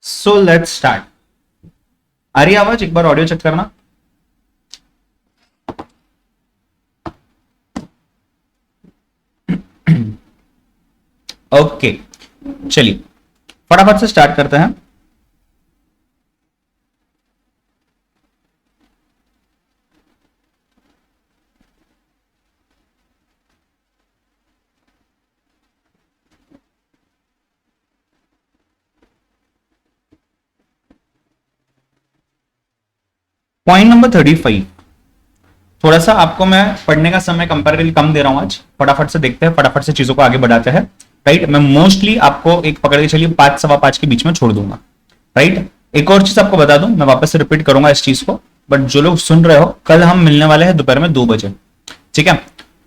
So let's start. आ रही आवाज? एक बार ऑडियो चेक करना। ओके, चलिए फटाफट से स्टार्ट करते हैं। Point number 35। थोड़ा सा आपको मैं पढ़ने का समय कंपैरेटिवली कम दे रहा हूं आज। फटाफट से देखते हैं, फटाफट से चीजों को आगे बढ़ाते हैं। राइट, मैं मोस्टली आपको एक पकड़ के चलिए 5 सवा 5 के बीच में छोड़ दूंगा। राइट, एक और चीज आपको बता दूं, मैं वापस से रिपीट करूंगा इस चीज को, बट जो लोग सुन रहे हो, कल हम मिलने वाले हैं दोपहर में 2 बजे। ठीक है,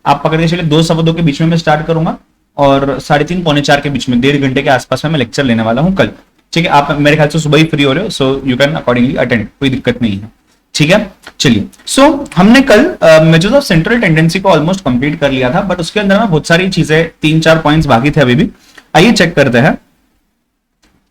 आप पकड़ के चलिए 2 सवा 2 के बीच में मैं स्टार्ट करूंगा और 3:30 पौने 4 के बीच में 1.5 घंटे के आसपास में मैं लेक्चर लेने वाला हूं कल। ठीक है, आप मेरे ख्याल से सुबह ही फ्री हो रहे हो, so you can accordingly attend, कोई दिक्कत नहीं है। ठीक है, चलिए। सो हमने कल मेजर्स ऑफ सेंट्रल टेंडेंसी को ऑलमोस्ट कंप्लीट कर लिया था, बट उसके अंदर में बहुत सारी चीजें 3-4 पॉइंट्स बाकी थे अभी भी। आइए चेक करते हैं।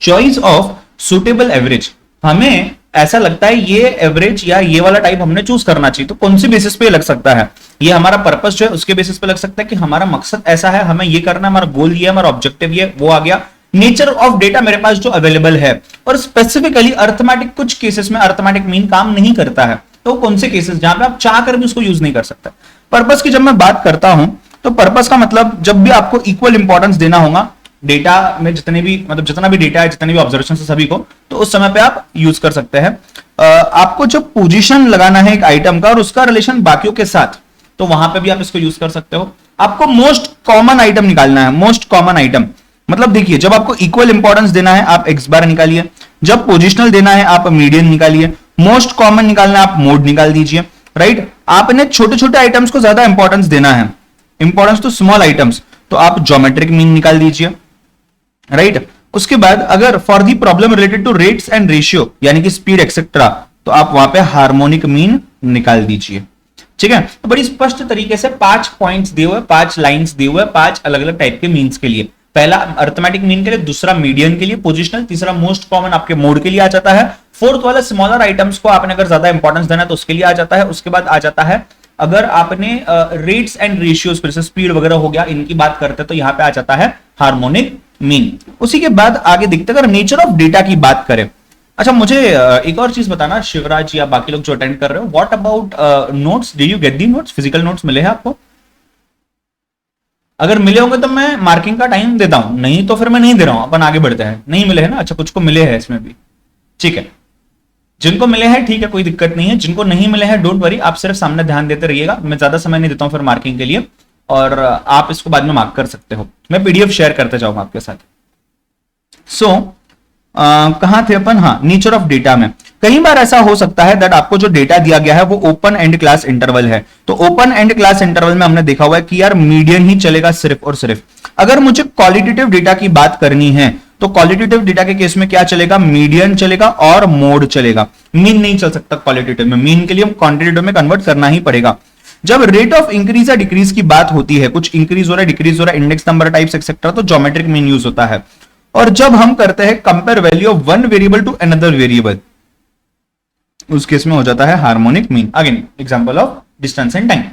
चॉइस ऑफ सुटेबल एवरेज, हमें ऐसा लगता है ये एवरेज या ये वाला टाइप हमने चूज करना चाहिए, तो कौन सी बेसिस पे लग सकता है? ये हमारा पर्पस जो है उसके बेसिस पे लग सकता है कि हमारा मकसद ऐसा है, हमें ये करना, हमारा गोल ये है, हमारा ऑब्जेक्टिव ये, वो आ गया। नेचर ऑफ डेटा मेरे पास जो अवेलेबल है, और स्पेसिफिकली अर्थमेटिक, कुछ केसेस में अर्थमेटिक मीन काम नहीं करता है, तो कौन से केसेस जहां पे आप चाह कर भी उसको यूज नहीं कर सकते। पर्पस की जब मैं बात करता हूं, तो पर्पस का मतलब जब भी आपको इक्वल इंपॉर्टेंस देना होगा डेटा में, जितने भी मतलब जितना भी डेटा है, जितने भी ऑब्जर्वेशन है सभी को, तो उस समय पे आप यूज कर सकते हैं। आपको जब पोजीशन लगाना है एक आइटम का और उसका रिलेशन बाकियों के साथ, तो वहां पे भी आप इसको यूज कर सकते हो। आपको मोस्ट कॉमन आइटम निकालना है, मोस्ट कॉमन आइटम मतलब देखिए, जब आपको इक्वल इंपॉर्टेंस देना है आप एक्स बार निकालिए, जब पोजिशनल देना है आप मीडियन निकालिए, मोस्ट कॉमन निकालना है आप मोड निकाल दीजिए। राइट, आपने छोटे छोटे आइटम्स को ज्यादा इंपॉर्टेंस देना है, इंपॉर्टेंस तो स्मॉल आइटम्स, तो आप ज्योमेट्रिक मीन निकाल दीजिए। राइट, उसके बाद अगर for the problem related to rates and ratio यानी कि स्पीड एक्सेट्रा, तो आप वहां पे हार्मोनिक मीन निकाल दीजिए। ठीक है, तो बड़ी स्पष्ट तरीके से 5 पॉइंट्स दिए हुए, 5 लाइंस दिए हुए, 5 अलग अलग टाइप के मीन्स के लिए। पहला अर्थमेटिक मीन के लिए, दूसरा मीडियन के लिए, पोजिशनल, तीसरा मोस्ट कॉमन आपके मोड के लिए आ जाता है, फोर्थ वाला स्मॉलर आइटम्स को आपने अगर ज्यादा इंपॉर्टेंस देना है तो उसके लिए आ जाता है। उसके बाद आ जाता है अगर आपने रेट्स एंड रेशियोज, जैसे स्पीड वगैरह हो गया, इनकी बात करते हैं तो यहां पे आ जाता है हार्मोनिक मीन। उसी के बाद आगे देखते हैं अगर नेचर ऑफ डेटा की बात करें। अच्छा, मुझे एक और चीज बताना शिवराज या बाकी लोग जो अटेंड कर रहे हो, what about notes? Did you get the notes? Physical notes मिले हैं आपको? अगर मिले होंगे तो मैं मार्किंग का टाइम देता हूं, नहीं तो फिर मैं नहीं दे रहा हूं, अपन आगे बढ़ते हैं। नहीं मिले हैं ना? अच्छा, कुछ को मिले हैं इसमें भी। ठीक है, जिनको मिले हैं ठीक है, कोई दिक्कत नहीं है। जिनको नहीं मिले हैं डोंट वरी, आप सिर्फ सामने ध्यान देते रहिएगा, मैं ज्यादा समय नहीं देता हूं फिर मार्किंग के लिए, और आप इसको बाद में मार्क कर सकते हो। मैं पीडीएफ शेयर करते जाऊंगा आपके साथ। सो कहां थे अपन? हाँ, नेचर ऑफ डेटा में कई बार ऐसा हो सकता है दैट आपको जो डेटा दिया गया है वो ओपन एंड क्लास इंटरवल है, तो ओपन एंड क्लास इंटरवल में हमने देखा हुआ है कि यार मीडियन ही चलेगा सिर्फ और सिर्फ। अगर मुझे क्वालिटेटिव डेटा की बात करनी है तो क्वालिटेटिव डेटा के केस में क्या चलेगा? मीडियन चलेगा और मोड चलेगा, मीन नहीं चल सकता क्वालिटेटिव में। मीन के लिए क्वांटिटेटिव में कन्वर्ट करना ही पड़ेगा। जब रेट ऑफ इंक्रीज या डिक्रीज की बात होती है, कुछ इंक्रीज हो रहा है, डिक्रीज हो रहा है, इंडेक्स नंबर टाइप्स एक्सेट्रा, तो ज्योमेट्रिक मीन यूज होता है। और जब हम करते हैं compare value of one variable to another variable, उस केस में हो जाता है harmonic mean. Again example of distance and time.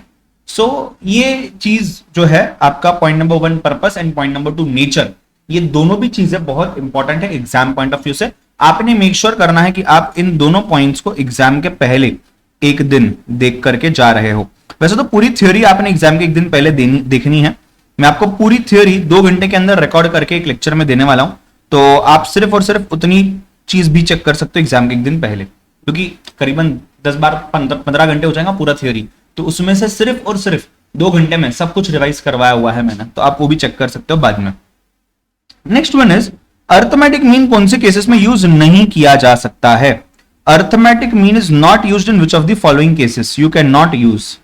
So ये चीज जो है आपका point number 1 purpose and point number 2 nature, ये दोनों भी चीजें बहुत इंपॉर्टेंट है एग्जाम पॉइंट ऑफ व्यू से। आपने मेक श्योर करना है कि आप इन दोनों पॉइंट्स को एग्जाम के पहले एक दिन देख करके जा रहे हो। वैसे तो पूरी थ्योरी आपने एग्जाम के एक दिन पहले देखनी है। मैं आपको पूरी थ्योरी 2 घंटे के अंदर रिकॉर्ड करके एक लेक्चर में देने वाला हूं, तो आप सिर्फ और सिर्फ उतनी चीज भी चेक कर सकते हो एग्जाम के एक दिन पहले, क्योंकि करीबन 10-15 घंटे हो जाएगा पूरा थ्योरी, तो उसमें से सिर्फ और सिर्फ 2 घंटे में सब कुछ रिवाइज करवाया हुआ है मैंने, तो आप वो भी चेक कर सकते हो बाद में। Next one is arithmetic mean कौन से केसेस में यूज नहीं किया जा सकता है? Arithmetic mean is not used in which of the following cases you can not use.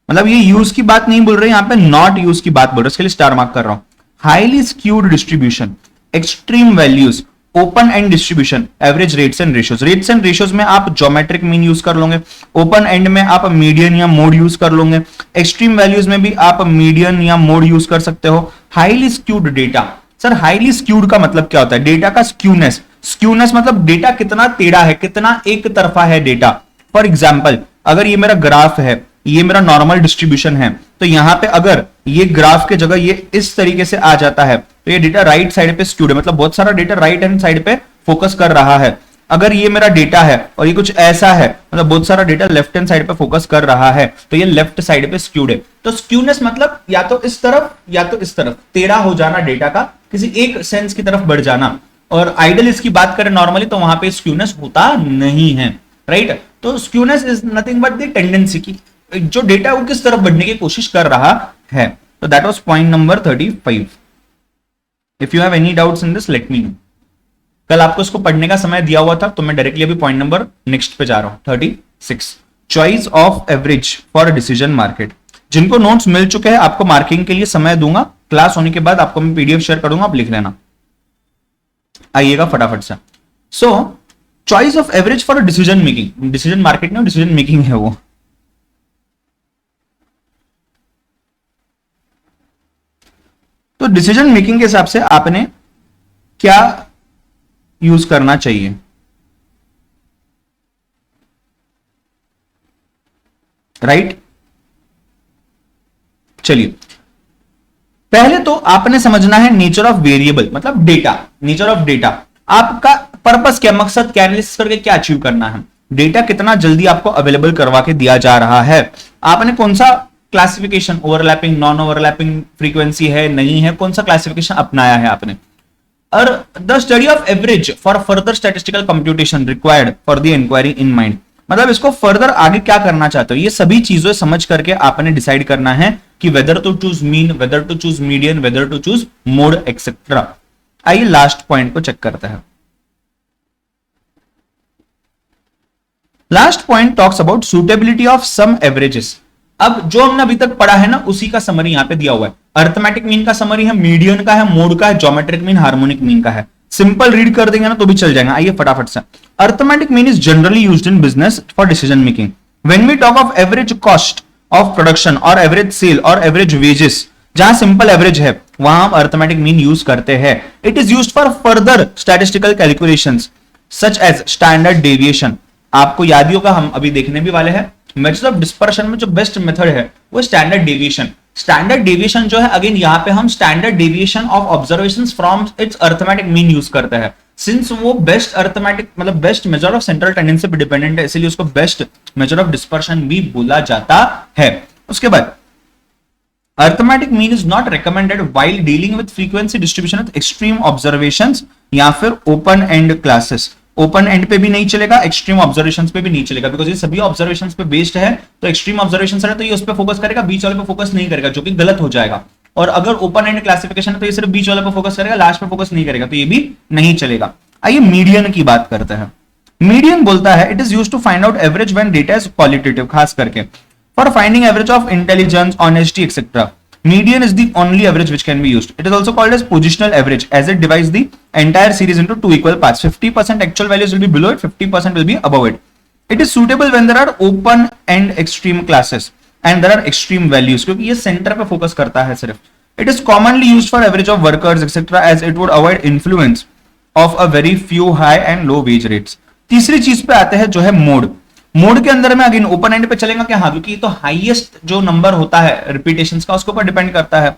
मतलब ये यूज की बात नहीं बोल रहे, यहां पे नॉट यूज की बात बोल रहे, इसके लिए स्टार मार्क कर रहा हूं। Highly skewed distribution, extreme values, open and distribution, average rates and ratios. Rates and ratios में आप ज्योमेट्रिक मीन यूज कर लोगे, ओपन एंड में आप मीडियन या मोड यूज कर लोगे, एक्सट्रीम वैल्यूज में भी आप मीडियन या मोड यूज कर सकते हो। Highly skewed data, sir highly skewed का मतलब क्या होता है? डेटा का स्क्यूनेस, स्क्यूनेस मतलब डेटा कितना टेढ़ा है, कितना एक तरफा है डेटा। फॉर एग्जाम्पल अगर ये मेरा ग्राफ है, ये मेरा नॉर्मल डिस्ट्रीब्यूशन है, तो यहां पे अगर ये ग्राफ के जगह ये इस तरीके से आ जाता है तो ये डेटा राइट साइड पे स्क्यूड है, मतलब बहुत सारा डेटा राइट हैंड साइड पे फोकस कर रहा है। अगर ये मेरा डेटा है और ये कुछ ऐसा है, मतलब बहुत सारा डेटा लेफ्ट हैंड साइड पे फोकस कर रहा है, तो ये लेफ्ट साइड पे स्क्यूड है। तो स्क्यूनेस मतलब या तो इस तरफ या तो इस तरफ टेढ़ा हो जाना डेटा का, किसी एक सेंस की तरफ बढ़ जाना। और आइडल इसकी बात करें नॉर्मली तो वहां पे स्क्यूनेस होता नहीं है, राइट। तो skewness is nothing but the tendency की जो डेटा वो किस तरफ बढ़ने की कोशिश कर रहा है। तो that was point number 35। If you have any doubts in this let me know. कल आपको इसको पढ़ने का समय दिया हुआ था तो मैं डायरेक्टली अभी पॉइंट नंबर नेक्स्ट पे जा रहा हूं, 36, choice of average for decision market. जिनको नोट्स मिल चुके हैं आपको मार्किंग के लिए समय दूंगा, क्लास होने के बाद आपको मैं पीडीएफ शेयर करूंगा, आप लिख लेना। आइएगा फटाफट से। सो choice of average for decision making, decision market में डिसीजन मेकिंग है वो। तो डिसीजन मेकिंग के हिसाब से आपने क्या यूज करना चाहिए? राइट। चलिए पहले तो आपने समझना है नेचर ऑफ वेरिएबल, मतलब डेटा, नेचर ऑफ डेटा। आपका पर्पस क्या, मकसद क्या, एनालिसिस करके क्या अचीव करना है? डेटा कितना जल्दी आपको अवेलेबल करवा के दिया जा रहा है, आपने कौन सा classification, overlapping, non overlapping frequency है, नहीं है, कौन सा क्लासिफिकेशन अपनाया है आपने। और the study of average for further statistical computation required for the inquiry in mind, मतलब इसको फर्दर आगे क्या करना चाहते हो, ये सभी चीजें समझ करके आपने डिसाइड करना है कि whether to choose mean, whether to choose median, whether to choose mode etcetera. आइए लास्ट पॉइंट को चेक करते हैं। Last point talks about suitability of some averages. अब जो हमने अभी तक पढ़ा है ना उसी का समरी यहां पे दिया हुआ है। अर्थमेटिक मीन का समरी है, मीडियन का है, मोड का है, ज्योमेट्रिक मीन, हार्मोनिक मीन का है। सिंपल रीड कर देंगे ना तो भी चल जाएगा। आइए फटाफट से। Arithmetic mean is generally used in business for decision making. When we talk of average cost of production और एवरेज सेल और एवरेज वेजेस, जहां सिंपल एवरेज है वहां हम अर्थमेटिक मीन यूज करते हैं। It is used for further statistical calculations such as standard deviation. आपको याद ही होगा, हम अभी देखने भी वाले हैं मेथड्स ऑफ डिस्पर्शन में जो बेस्ट मेथड है वो स्टैंडर्ड डेविएशन। स्टैंडर्ड डेविएशन जो है अगेन यहां पे हम standard deviation of observations from its arithmetic mean use करते हैं। सिंस वो बेस्ट अर्थमेटिक मतलब best measure of central tendency पे डिपेंडेंट है, इसलिए उसको बेस्ट मेजर ऑफ डिस्पर्शन भी बोला जाता है। उसके बाद arithmetic mean is not recommended while dealing with frequency distribution with extreme observations या फिर open and classes. Open and पे भी नहीं चलेगा, एक्सट्रीम ऑब्जर्वेशंस पे भी नहीं चलेगा, बिकॉज ये सभी ऑब्जर्वेशंस पे बेस्ड है। तो एक्सट्रीम ऑब्जर्वेशंस है तो ये उस पे फोकस करेगा, बीच वाले पे फोकस नहीं करेगा, जो कि गलत हो जाएगा। और अगर ओपन एंड क्लासिफिकेशन है तो ये सिर्फ बीच वाले पे फोकस करेगा, लास्ट पे फोकस नहीं करेगा, तो ये भी नहीं चलेगा। आइए मीडियन की बात करते हैं। मीडियन बोलता है it is used to find out average when data is qualitative, खास करके for finding average of intelligence, honesty etcetera. Median is the only average which can be used. It is also called as positional average as it divides the entire series into two equal parts. 50% actual values will be below it, 50% will be above it. It is suitable when there are open and extreme classes and there are extreme values, क्योंकि ये center पे focus करता है सिर्फ। It is commonly used for average of workers etc. as it would avoid influence of a very few high and low wage rates. तीसरी चीज पे आते हैं जो है मोड। मोड के अंदर में अगेन ओपन एंड पे चलेगा क्या? हाँ, क्योंकि तो हाईएस्ट जो नंबर होता है रिपीटेशंस का उसके ऊपर डिपेंड करता है।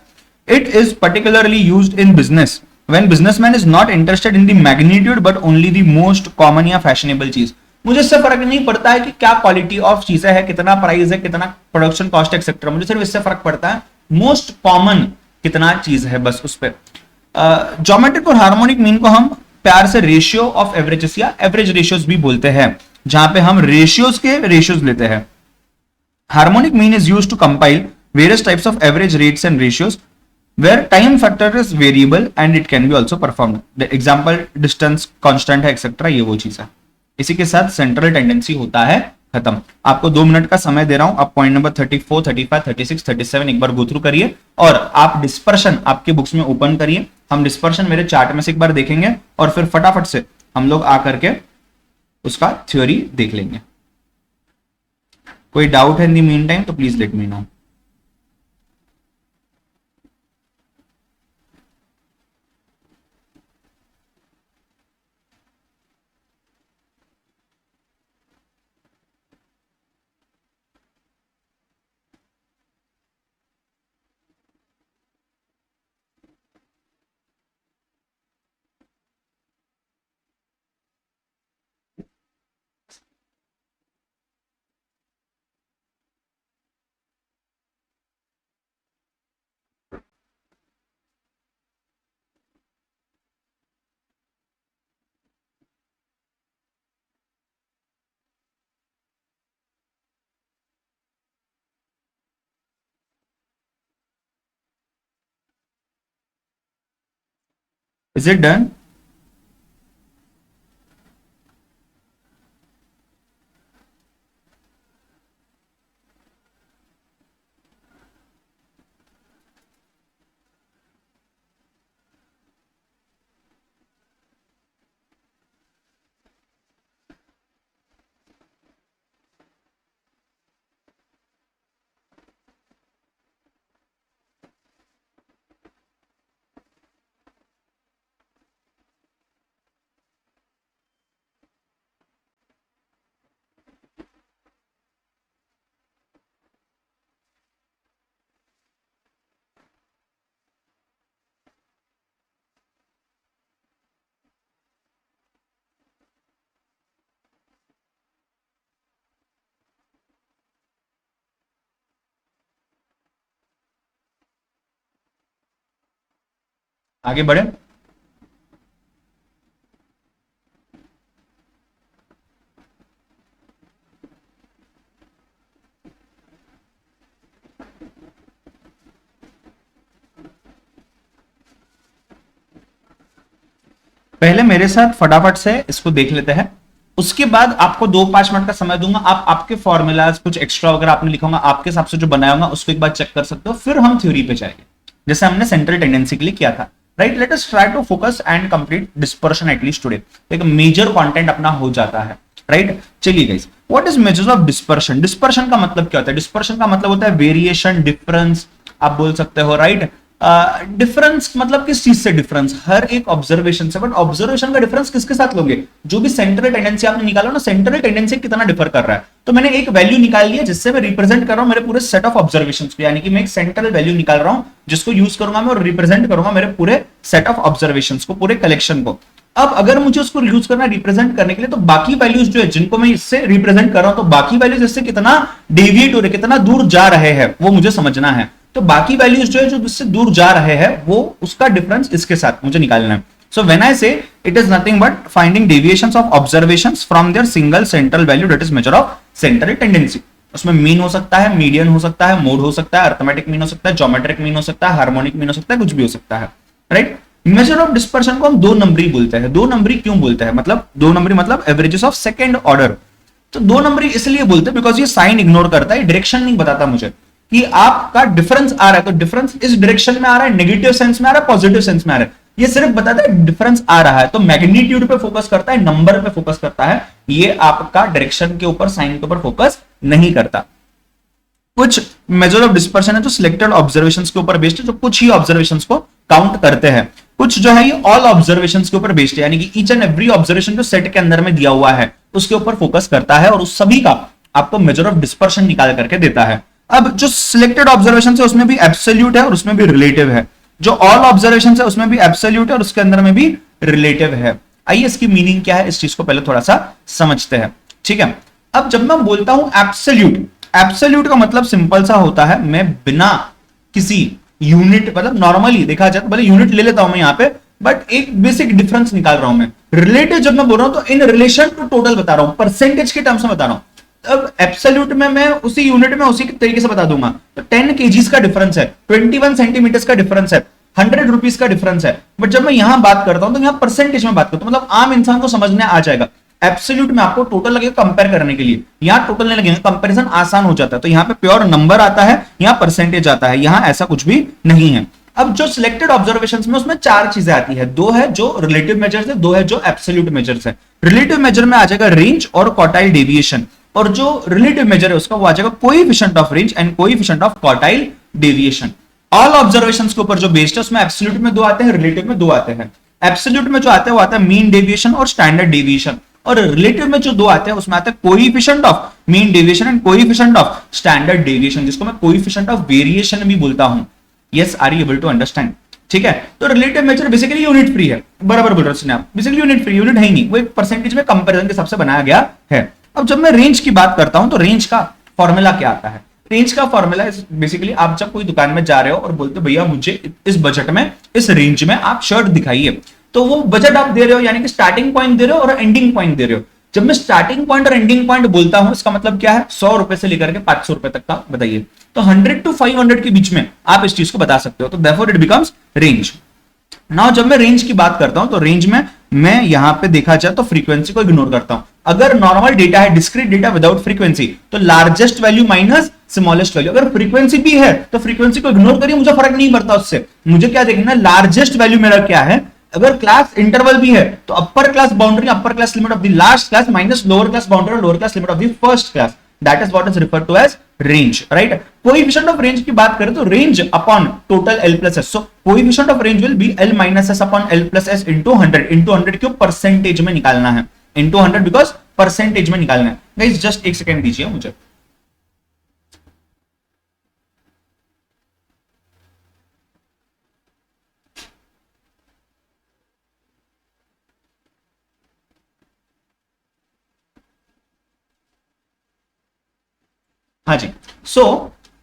It is particularly used in business when businessman is not interested in the magnitude but only the most common या फैशनेबल चीज। मुझे इससे फर्क नहीं पड़ता है कि क्या क्वालिटी ऑफ चीजें है, कितना प्राइस है, कितना प्रोडक्शन कॉस्ट एक्सेट्रा, मुझे सिर्फ इससे फर्क पड़ता है मोस्ट कॉमन कितना चीज है, बस उस पर। ज्योमेट्रिक और हार्मोनिक मीन को हम प्यार से रेशियो ऑफ एवरेजेस या एवरेज रेशियोज भी बोलते हैं, जहां पे हम रेशियोज के रेशियोज लेते हैं। Harmonic mean is used to compile various types of average rates and ratios where time factor is variable and it can be also performed. Example distance constant है एक्सेट्रा, ये वो चीज है। इसी के साथ सेंट्रल टेंडेंसी होता है खत्म। आपको 2 मिनट का समय दे रहा हूं, आप पॉइंट नंबर 34, 35, 36, 37 एक बार गो थ्रू करिए और आप डिस्पर्शन आपके बुक्स में ओपन करिए। हम डिस्पर्शन मेरे चार्ट में से एक बार देखेंगे और फिर फटाफट से हम लोग आकर के उसका थ्योरी देख लेंगे। कोई डाउट है इन द मीन टाइम तो please let me know. Is it done? आगे बढ़े। पहले मेरे साथ फटाफट से इसको देख लेते हैं, उसके बाद आपको 2-5 मिनट का समय दूंगा। आप आपके फॉर्मूलाज कुछ एक्स्ट्रा वगैरह आपने लिखा होगा, आपके हिसाब से जो बनाया होगा उसको एक बार चेक कर सकते हो, फिर हम थ्योरी पे जाएंगे जैसे हमने सेंट्रल टेंडेंसी के लिए किया था। Right, let us try to focus and complete dispersion at least today. एक मेजर कंटेंट अपना हो जाता है। राइट, चलिए guys, what is measures of dispersion? Dispersion का मतलब क्या होता है? डिस्पर्शन का मतलब होता है वेरिएशन, डिफरेंस आप बोल सकते हो। राइट, डिफरेंस मतलब किस चीज से डिफरेंस? हर एक ऑब्जर्वेशन से। बट ऑब्जर्वेशन का डिफरेंस किसके साथ लोगे? जो भी सेंट्रल टेंडेंसी आपने निकाला ना, सेंट्रल टेंडेंसी कितना डिफर कर रहा है। तो मैंने एक वैल्यू निकाल लिया जिससे मैं रिप्रेजेंट कर रहा हूं मेरे पूरे सेट ऑफ ऑब्जर्वेशंस को, यानी कि मैं एक सेंट्रल वैल्यू निकाल रहा हूं जिसको यूज करूंगा मैं और रिप्रेजेंट करूंगा मेरे पूरे सेट ऑफ ऑब्जर्वेशंस को, पूरे कलेक्शन को। अब अगर मुझे उसको यूज करना रिप्रेजेंट करने के लिए, तो बाकी वैल्यूज जो है जिनको मैं इससे रिप्रेजेंट कर रहा हूं, तो बाकी वैल्यूज इससे कितना डेविएट हो रहे, कितना दूर जा रहे हैं, वो मुझे समझना है। तो बाकी वैल्यूज जो है जो इससे दूर जा रहे हैं, वो उसका डिफरेंस इसके साथ मुझे निकालना है। सो when I say it is nothing but finding deviations of observations from their single central value that is measure of central tendency. उसमें मीन हो सकता है, मीडियन हो सकता है, मोड हो सकता है, अर्थमेटिक मीन हो सकता है, ज्योमेट्रिक मीन हो सकता है, हार्मोनिक मीन हो सकता है, कुछ भी हो सकता है। राइट, मेजर ऑफ डिस्पर्शन को हम दो नंबरी बोलते हैं। दो नंबरी क्यों बोलते हैं? मतलब दो नंबरी मतलब एवरेजेस ऑफ सेकंड ऑर्डर। तो दो नंबरी इसलिए बोलते हैं बिकॉज ये साइन इग्नोर करता है, डायरेक्शन नहीं बताता मुझे कि आपका डिफरेंस आ रहा है, तो डिफरेंस इस डायरेक्शन में आ रहा है, नेगेटिव सेंस में आ रहा है, पॉजिटिव सेंस में आ रहा है। ये सिर्फ बताता है डिफरेंस आ रहा है। तो मैग्नीट्यूड पे फोकस करता है, नंबर पे फोकस करता है, ये आपका डायरेक्शन के ऊपर, साइन के ऊपर फोकस नहीं करता। कुछ मेजर ऑफ डिस्पर्शन है जो सिलेक्टेड ऑब्जर्वेशंस के ऊपर बेस्ड है, जो कुछ ही ऑब्जर्वेशंस को काउंट करते हैं। कुछ जो है ये ऑल ऑब्जर्वेशंस के ऊपर बेस्ड है, यानी कि ईच एंड एवरी ऑब्जर्वेशन जो सेट के अंदर में दिया हुआ है उसके ऊपर फोकस करता है और उस सभी का आपको मेजर ऑफ डिस्पर्शन निकाल करके देता है। अब जो सिलेक्टेड ऑब्जर्वेशन है उसमें भी एब्सोल्यूट है और उसमें भी रिलेटिव है। जो ऑल ऑब्जर्वेशन है उसमें भी एब्सोल्यूट है और उसके अंदर में भी रिलेटिव है। आइए इसकी मीनिंग क्या है, इस चीज को पहले थोड़ा सा समझते हैं। ठीक है, अब जब मैं बोलता हूं एब्सोल्यूट, एब्सोल्यूट का मतलब सिंपल सा होता है, मैं बिना किसी यूनिट, मतलब नॉर्मली देखा जाए तो भले यूनिट ले लेता हूं मैं यहां पे, बट एक बेसिक डिफरेंस निकाल रहा हूं मैं। रिलेटिव जब मैं बोल रहा हूं तो इन रिलेशन टू टोटल बता रहा हूं, परसेंटेज के टर्म्स में बता रहा हूं। अब एब्सोल्यूट में मैं उसी यूनिट में उसी तरीके से बता दूंगा। तो 10 kgs का डिफरेंस है, 21 सेंटीमीटर का डिफरेंस है, 100 रुपीज का डिफरेंस है। बट जब मैं यहां बात करता हूं तो यहां परसेंटेज में बात करता हूं, मतलब आम इंसान को समझने आ जाएगा। एब्सोल्यूट में आपको टोटल लगेगा कंपेयर करने के लिए, यहां टोटल नहीं लगेगा, कंपैरिजन आसान हो जाता है। तो यहां पे प्योर नंबर आता है, यहां परसेंटेज आता है, यहां ऐसा कुछ भी नहीं है। अब जो सिलेक्टेड ऑब्जर्वेशंस में उसमें चार चीजें आती है, दो है जो रिलेटिव मेजर्स है, दो है जो एब्सोल्यूट मेजर्स है। रिलेटिव मेजर में आ जाएगा रेंज और क्वार्टाइल डेविएशन, और जो रिलेटिव मेजर है उसका वो आ जाएगा coefficient of range and coefficient of quartile deviation. All observations के ऊपर जो बेस्ड है उसमें एब्सोल्यूट में दो आते हैं, रिलेटिव में दो आते हैं। एब्सोल्यूट में जो आता है वो आता है मीन डेविएशन और स्टैंडर्ड डेविएशन, और रिलेटिव में जो दो आते हैं उसमें आता है coefficient of mean deviation and coefficient of standard deviation, जिसको मैं कोएफिशिएंट ऑफ वेरिएशन भी बोलता हूं। Yes, are you able to understand? ठीक है, तो relative measure basically unit free है, बराबर बोल रहे हैं आप, बेसिकली यूनिट फ्री, यूनिट है ही नहीं, वो एक परसेंटेज में कंपैरिजन के हिसाब से बनाया गया है। अब जब मैं रेंज की बात करता हूं तो रेंज का फॉर्मूला क्या आता है? रेंज का फॉर्मूला बेसिकली आप जब कोई दुकान में जा रहे हो और बोलते हो भैया मुझे इस बजट में, इस रेंज में आप शर्ट दिखाइए, तो वो बजट आप दे रहे हो, यानी कि स्टार्टिंग पॉइंट दे रहे हो और एंडिंग पॉइंट दे रहे हो। जब मैं स्टार्टिंग पॉइंट और एंडिंग पॉइंट बोलता हूं इसका मतलब क्या है? 100 रुपए से लेकर के 500 रुपए तक का बताइए। तो 100 to 500 के बीच में आप इस चीज को बता सकते हो, तो therefore it becomes range. Now जब मैं रेंज की बात करता हूं तो रेंज में मैं यहां पे देखा जाए तो फ्रीक्वेंसी को इग्नोर करता हूं। अगर नॉर्मल डेटा है, डिस्क्रीट डेटा विदाउट फ्रीक्वेंसी, तो largest value minus smallest value. अगर फ्रीक्वेंसी भी है तो फ्रीक्वेंसी को इग्नोर करिए, मुझे फर्क नहीं पड़ता उससे। मुझे क्या देखना, लार्जेस्ट वैल्यू मेरा क्या है। अगर क्लास इंटरवल भी है तो upper class boundary, upper class limit of the last class minus lower class boundary, lower class limit of the first class, that is what is referred to as range, right. Coefficient of range की बात करें तो range upon total L plus S, so coefficient of range will be L minus S upon L plus S into 100। Into 100 क्यों, percentage में निकालना है, into 100 because percentage में निकालना है। गाइस जस्ट एक सेकंड दीजिए मुझे। हाँ जी, सो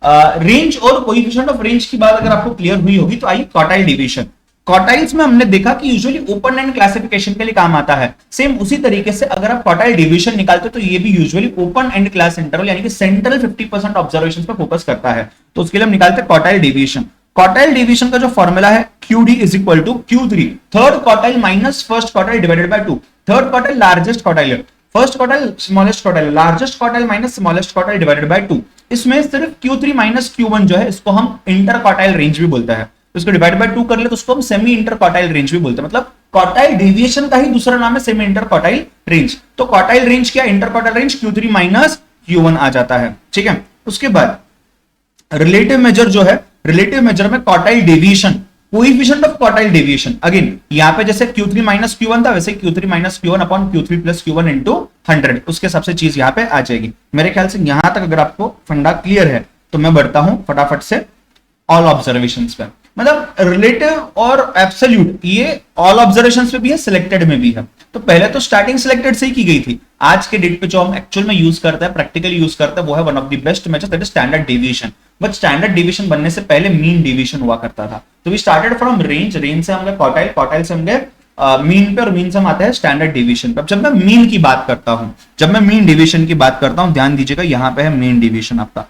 रेंज और कोएफिशिएंट ऑफ रेंज की बात अगर आपको क्लियर हुई होगी तो आइए क्वार्टाइल डेविएशन। क्वार्टाइल्स में हमने देखा कि यूजुअली ओपन एंड क्लासिफिकेशन के लिए काम आता है। सेम उसी तरीके से अगर आप क्वार्टाइल डेविएशन निकालते हो तो ये भी usually open and class interval यानी कि सेंट्रल 50% ऑब्जर्वेशंस पे फोकस करता है, तो उसके लिए हम निकालते हैं क्वार्टाइल डेविएशन। क्वार्टाइल डेविएशन का जो फॉर्मूला है QD is equal to Q3, third quartile minus first quartile divided by 2। Third quartile largest quartile है, first quartile smallest quartile, largest quartile minus smallest quartile divided by 2। इसमें सिर्फ Q3 minus Q1 जो है इसको हम inter quartile range भी बोलते हैं, तो इसको डिवाइड बाय 2 कर ले तो उसको हम सेमी इंटर क्वार्टाइल रेंज भी बोलते हैं। मतलब क्वार्टाइल डेविएशन का ही दूसरा नाम है सेमी इंटर क्वार्टाइल रेंज। तो क्वार्टाइल रेंज क्या, inter quartile range Q3 minus Q1 आ जाता है, ठीक है। उसके बाद रिलेटिव मेजर जो है, रिलेटिव मेजर में quartile deviation, coefficient of quartile deviation, again यहां पे जैसे Q3 माइनस Q1 था वैसे Q3 minus Q1 upon Q3 plus Q1 into 100, उसके हिसाब से चीज यहां पे आ जाएगी। मेरे ख्याल से यहां तक अगर आपको फंडा क्लियर है तो मैं बढ़ता हूं फटाफट से ऑल ऑब्जर्वेशंस पे। मतलब रिलेटिव और एब्सोल्यूट ये ऑल ऑब्जर्वेशंस पे भी है, सिलेक्टेड में भी है। तो पहले तो स्टार्टिंग सिलेक्टेड से ही की गई थी, आज के डेट पे जो हम एक्चुअल में यूज करते हैं, प्रैक्टिकली यूज करते हैं, वो है one of the best measure that is standard deviation. But standard deviation बनने से पहले मीन डेविएशन हुआ करता था। तो we started from range, range से हम गए क्वार्टाइल, क्वार्टाइल से हम गए मीन पे, और मीन से हम आते हैं स्टैंडर्ड डेविएशन पे। अब जब मैं मीन की बात करता हूं, जब मैं मीन डेविएशन की बात करता हूं, ध्यान दीजिएगा यहां पे है मीन डेविएशन आपका।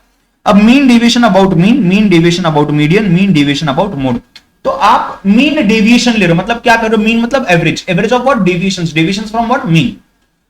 अब mean deviation about mean, mean deviation about median, mean deviation about mode. तो आप मीन डेविएशन ले रहे हो, मतलब क्या कर रहे हो, मीन मतलब average, average of what, deviations, deviations from what, mean.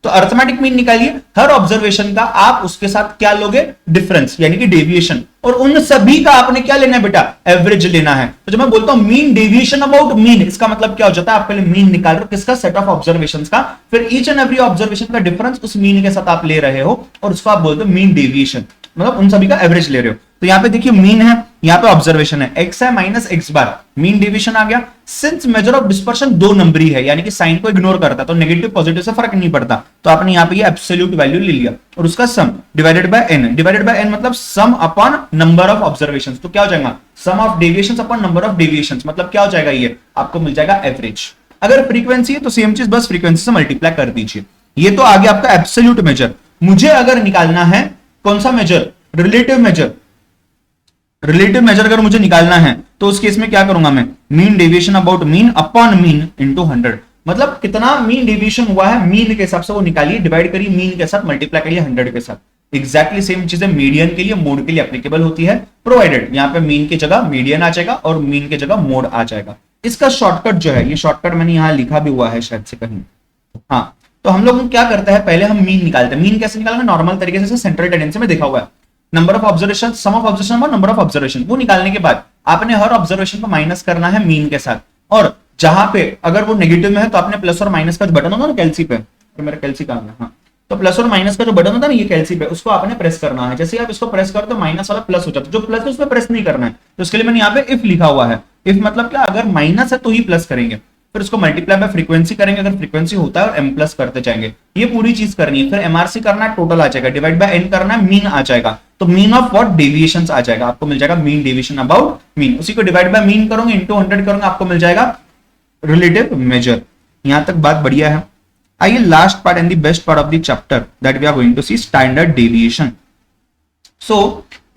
तो अरिथमेटिक मीन निकालिए, हर ऑब्जर्वेशन का आप उसके साथ क्या लोगे, डिफरेंस यानी कि डेविएशन, और उन सभी का आपने क्या लेना है बेटा, एवरेज लेना है। तो जब मैं बोलता हूं मीन डेविएशन अबाउट मीन, इसका मतलब क्या हो जाता है, आप पहले मीन निकाल रहे हो किसका, सेट ऑफ ऑब्जर्वेशंस का, फिर ईच एंड एवरी ऑब्जर्वेशन का डिफरेंस उस मीन के साथ आप ले रहे हो, और उसको आप बोलते हो मीन डेविएशन, मतलब उन सभी का एवरेज ले रहे हो। तो यहां पे देखिए मीन है, यहां पे ऑब्जर्वेशन है, x है minus x bar, mean deviation आ गया। सिंस मेजर ऑफ डिस्पर्शन दो नंबरी है यानी कि साइन को इग्नोर करता है, तो नेगेटिव पॉजिटिव से फर्क नहीं पड़ता, तो आपने यहां पे ये एब्सोल्यूट वैल्यू ले लिया, और उसका sum divided by n, divided by n मतलब sum upon number of observations. तो क्या हो जाएगा, sum of deviations upon number of deviations, मतलब क्या हो जाएगा, ये आपको मिल जाएगा एवरेज। अगर फ्रीक्वेंसी है तो सेम चीज, बस फ्रीक्वेंसी से मल्टीप्लाई कर दीजिए। ये तो आ गया आपका एब्सोल्यूट मेजर। मुझे अगर निकालना है कौन सा measure, relative measure, relative measure अगर मुझे निकालना है तो उस केस में क्या करूंगा मैं, mean deviation about mean upon mean into 100, मतलब कितना मीन डेविएशन हुआ है मीन के हिसाब से वो निकालिए, डिवाइड करिए मीन के साथ, मल्टीप्लाई करिए 100 के साथ। एग्जैक्टली सेम चीजें मीडियन के लिए, मोड के लिए एप्लीकेबल होती है, प्रोवाइडेड यहां पे मीन की जगह मीडियन आ जाएगा और मीन की जगह मोड आ जाएगा। इसका शॉर्टकट जो है, ये शॉर्टकट मैंने यहां लिखा भी हुआ है शायद से कहीं, हाँ। तो हम लोग क्या करते हैं, पहले हम मीन निकालते हैं। मीन कैसे निकालेंगे, नॉर्मल तरीके से, सेंट्रल टेंडेंसी में देखा हुआ है, number of observation, sum of observation और नंबर ऑफ ऑब्जर्वेशन, वो निकालने के बाद आपने हर ऑब्जर्वेशन को माइनस करना है मीन के साथ, और जहां पे अगर वो नेगेटिव में है तो आपने प्लस और माइनस का जो बटन होता है ना कैल्सी पे, तो मेरा कैल्सी कहां है, हाँ, तो प्लस और माइनस का जो बटन होता है ना ये कैल्सी पे, उसको आपने प्रेस करना है। जैसे आप इसको प्रेस करते हो माइनस वाला प्लस हो जाता है, जो प्लस है उसमें प्रेस नहीं करना है, तो इसके लिए मैंने यहाँ पे इफ लिखा हुआ है। इफ मतलब क्या, अगर माइनस है तो ही प्लस करेंगे, फिर उसको मल्टीप्लाई बाय फ्रीक्वेंसी करेंगे, अगर फ्रीक्वेंसी होता है और एम प्लस करते जाएंगे, ये पूरी चीज करनी है। फिर एमआरसी करना है, टोटल आ जाएगा, डिवाइड बाय एन करना है, मीन आ जाएगा, तो मीन ऑफ व्हाट, डेविएशंस आ जाएगा, आपको मिल जाएगा मीन डेविएशन अबाउट मीन। उसी को डिवाइड बाय मीन करोगे, इंटू 100 करोगे, आपको मिल जाएगा रिलेटिव मेजर। यहां तक बात बढ़िया है। आइए last part and the best part of the chapter that we are going to see, standard deviation. So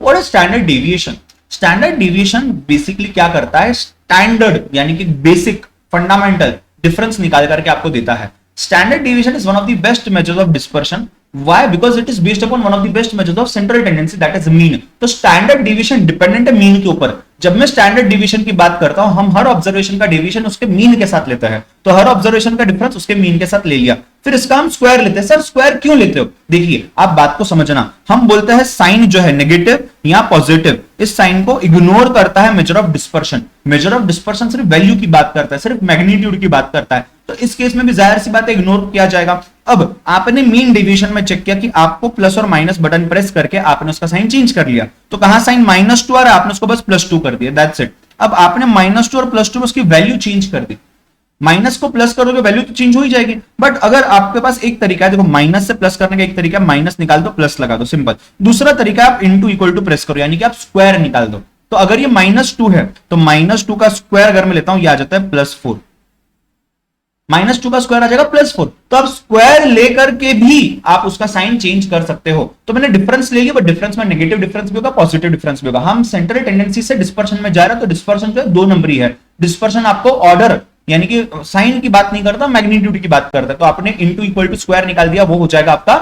what is standard deviation? Standard deviation basically क्या करता है, स्टैंडर्ड यानी कि बेसिक फंडामेंटल डिफरेंस निकाल करके आपको देता है। Standard deviation is one of the best measures of dispersion Why? Because it is based upon one of the best measures of central tendency, that is mean. तो standard division dependent है mean के ऊपर। जब मैं standard division की बात करता हूं, हम हर ऑब्जर्वेशन का डिवीजन उसके मीन के साथ लेते हैं, तो हर ऑब्जर्वेशन का डिफरेंस उसके मीन के साथ ले लिया, फिर इसका हम स्क्वायर लेते हैं। सर स्क्वायर क्यों लेते हो? देखिए आप बात को समझना, हम बोलते हैं साइन जो है नेगेटिव या पॉजिटिव, इस साइन को इग्नोर करता है major of dispersion. Measure of dispersion सिर्फ वैल्यू की बात करता है, सिर्फ मैग्नीट्यूड की बात करता है, तो इस केस में भी जाहिर सी बात है इग्नोर किया जाएगा। अब आपने मीन डिवीजन में चेक किया कि आपको प्लस और माइनस बटन प्रेस करके आपने उसका साइन चेंज कर लिया, तो कहां साइन -2 आ रहा है, आपने उसको बस +2 कर दिया, दैट्स इट। अब आपने -2 और +2 में उसकी वैल्यू चेंज कर दी, माइनस को प्लस करोगे वैल्यू तो चेंज हो ही जाएगी। बट अगर आपके पास एक तरीका है, देखो माइनस से प्लस करने का एक तरीका, माइनस निकाल दो प्लस लगा दो, सिंपल। दूसरा तरीका आप इनटू इक्वल टू प्रेस करो, यानी कि आप स्क्वायर निकाल दो। तो अगर ये -2 है तो -2 का स्क्वायर अगर मैं लेता हूं, ये आ जाता है +4, -2 का स्क्वायर आ जाएगा +4। तो आप स्क्वायर लेकर के भी आप उसका साइन चेंज कर सकते हो। तो मैंने डिफरेंस ले लिया, बट डिफरेंस में नेगेटिव डिफरेंस भी होगा, पॉजिटिव डिफरेंस भी होगा। हम सेंट्रल टेंडेंसी से डिस्पर्शन में जा रहे हैं, तो डिस्पर्शन जो है 2 नंबरी है। डिस्पर्शन आपको ऑर्डर यानी कि साइन की बात नहीं करता, मैग्नीट्यूड की बात करता है। तो आपने इनटू इक्वल टू स्क्वायर निकाल दिया, वो हो जाएगा आपका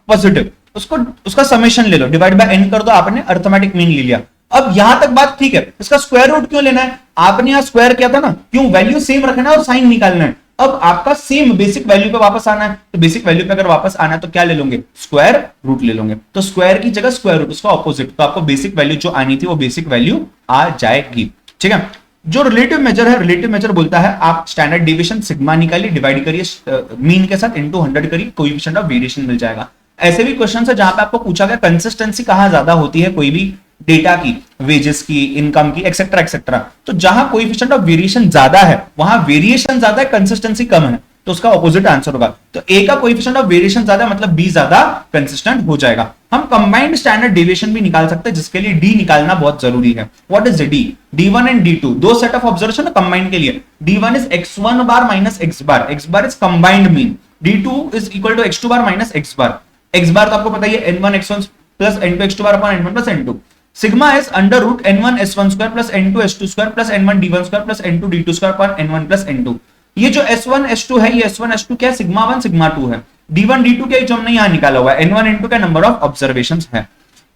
पॉजिटिव। उसको उसका समेशन ले लो, डिवाइड बाय n कर दो, आपने अर्थमेटिक मीन ले लिया। अब यहां तक बात ठीक है, इसका स्क्वायर रूट क्यों लेना है? आपने यहां स्क्वायर किया था ना, क्यों? वैल्यू सेम रखना है और साइन निकालना है। अब आपका सेम बेसिक वैल्यू पे वापस आना है, तो बेसिक वैल्यू पे अगर वापस आना है तो क्या ले लोगे? स्क्वायर रूट ले लोगे। तो स्क्वायर की जगह स्क्वायर रूट, उसका ऑपोजिट, तो आपको बेसिक वैल्यू जो आनी थी वो बेसिक वैल्यू आ जाएगी। ठीक है। जो रिलेटिव मेजर है, रिलेटिव मेजर बोलता है आप स्टैंडर्ड डिवीजन सिग्मा निकालिए, डिवाइड करिए मीन के साथ, इनटू 100 करिए, कोएफिशिएंट ऑफ वेरिएशन मिल जाएगा। ऐसे भी क्वेश्चन है जहां पे आपको पूछा गया कंसिस्टेंसी कहां ज्यादा होती है कोई भी डेटा की, वेजेस की, इनकम की, एक्सेट्रा एक्सेट्रा। तो जहां कोएफिशिएंट ऑफ वेरिएशन ज्यादा है वहां वेरिएशन ज्यादा है, कंसिस्टेंसी कम है, तो उसका ऑपोजिट आंसर होगा। तो ए का कोएफिशिएंट ऑफ वेरिएशन ज्यादा मतलब बी ज्यादा कंसिस्टेंट हो जाएगा। हम कंबाइंड स्टैंडर्ड डेविएशन भी निकाल सकते हैं, जिसके लिए डी निकालना बहुत जरूरी है। What is D? D1 and D2 दो सेट ऑफ ऑब्जर्वेशन है कंबाइंड के लिए। D1 is x1 bar minus x bar is combined mean. D2 is equal to x2 bar minus x bar. x bar तो आपको पता ही है n1 x1 plus n2 x2 bar upon n1 plus n2। Sigma is under root n1 s1 square plus n2 s2 square plus n1 d1 square plus n2 d2 square upon n1 plus n2। ये जो s1 s2 है, ये s1 s2 क्या है? Sigma 1 sigma 2 है। d1 d2 क्या है जो हमने यहां निकाला हुआ है? n1 n2 का नंबर ऑफ ऑब्जर्वेशंस है।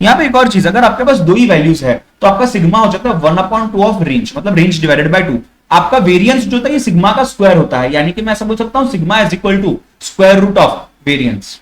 यहां पे एक और चीज, अगर आपके पास दो ही वैल्यूज है तो आपका सिग्मा हो जाता है 1/2 ऑफ रेंज, मतलब रेंज डिवाइडेड बाय 2। आपका वेरिएंस जो होता है ये सिग्मा का स्क्वायर होता है, यानी कि मैं ऐसा बोल सकता हूं sigma is equal to square root of variance,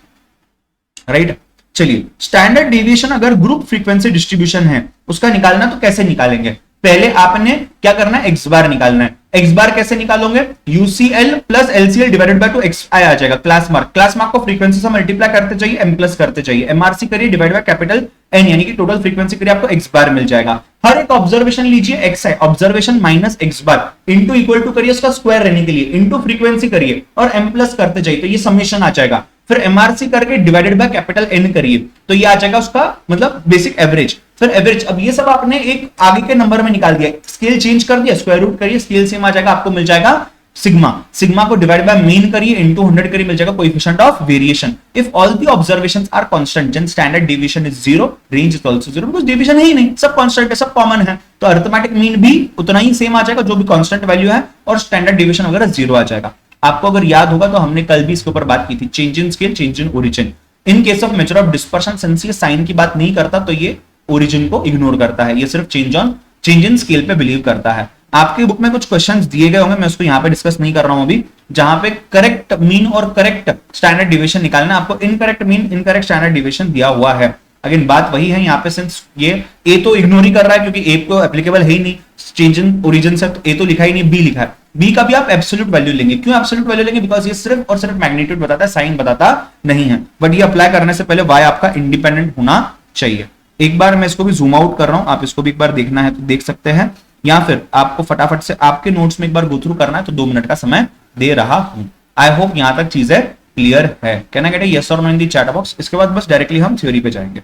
right. चलिए, स्टैंडर्ड डेविएशन अगर ग्रुप फ्रीक्वेंसी डिस्ट्रीब्यूशन है उसका निकालना तो कैसे निकालेंगे? पहले आपने क्या करना है? एक्स बार निकालना है। एक्स बार कैसे निकालोगे? UCL plus LCL divided by 2 x i आ जाएगा। क्लास मार्क, क्लास मार्क को फ्रीक्वेंसी से मल्टीप्लाई करते जाइए, एम प्लस करते जाइए, एमआरसी करिए डिवाइड बाय कैपिटल एन, यानी कि टोटल फ्रीक्वेंसी करिए, आपको एक्स बार मिल जाएगा। हर एक ऑब्जर्वेशन लीजिए, एक्स है observation minus x bar into equal to करिए उसका स्क्वायर रहने के लिए, इंटू फ्रीक्वेंसी करिए और एम प्लस करते जाइए, तो ये समेशन आ जाएगा। फिर एमआरसी करके डिवाइडेड बाय कैपिटल एन करिए, तो ये आ जाएगा उसका मतलब बेसिक एवरेज। फिर एवरेज, अब ये सब आपने एक आगे के नंबर में निकाल दिया, स्केल चेंज कर दिया, स्क्वायर रूट करिए, स्केल सेम आ जाएगा, आपको मिल जाएगा सिग्मा। सिग्मा को डिवाइड बाय मीन करिए, इनटू 100 करिए, मिल जाएगा coefficient of variation. If all the observations are constant then standard deviation is 0, range is also 0, because deviation है ही नहीं, सब कांस्टेंट है, सब कॉमन है, तो अरिथमेटिक मीन भी उतना ही सेम आ जाएगा जो भी कांस्टेंट वैल्यू है, और स्टैंडर्ड डेविएशन वगैरह 0 आ जाएगा। आपको अगर याद होगा तो हमने कल भी इसके ऊपर बात की थी, change in scale, change in origin. In case of major of dispersion, since ये साइन की बात नहीं करता तो ये ओरिजिन को इग्नोर करता है, ये सिर्फ चेंज इन स्केल पे बिलीव करता है। आपकी बुक में कुछ क्वेश्चंस दिए गए होंगे, मैं उसको यहां पे डिस्कस नहीं कर रहा हूं अभी, जहां पे करेक्ट मीन और करेक्ट स्टैंडर्ड डिविएशन निकालना, आपको incorrect mean incorrect standard deviation दिया हुआ है। अगेन बात वही है, यहाँ पे सिंस ये ए तो इग्नोर ही कर रहा है क्योंकि ए को एप्लीकेबल है ही नहीं, चेंज इन ओरिजिन से, तो ए तो लिखा ही नहीं, बी लिखा है। बी का भी आप एब्सोल्यूट वैल्यू लेंगे, क्यों एब्सोल्यूट वैल्यू लेंगे? बिकॉज ये सिर्फ और सिर्फ मैग्नीट्यूड बताता है, साइन बताता नहीं है। बट ये अप्लाई करने से पहले वाई आपका इंडिपेंडेंट होना चाहिए। एक बार मैं इसको भी जूम आउट कर रहा हूं, आप इसको भी एक बार देखना है तो देख सकते हैं, या फिर आपको फटाफट से आपके नोट्स में एक बार गो थ्रू करना है तो 2 मिनट का समय दे रहा हूं। आई होप यहां तक चीजें क्लियर है। Can I get a yes और no in the chat box? इसके बाद बस डायरेक्टली हम थ्योरी पे जाएंगे।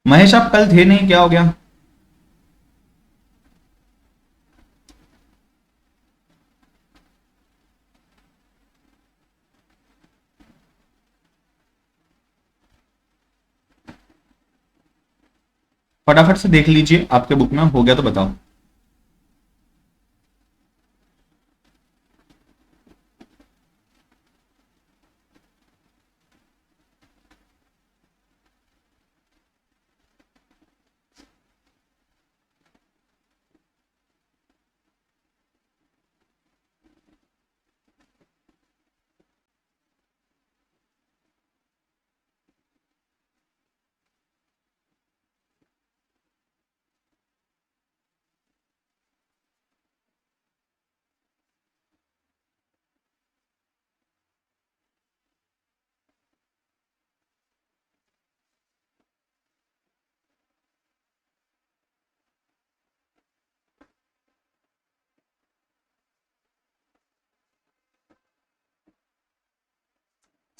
महेश आप कल थे नहीं, क्या हो गया? फटाफट से देख लीजिए, आपके बुक में हो गया तो बताओ।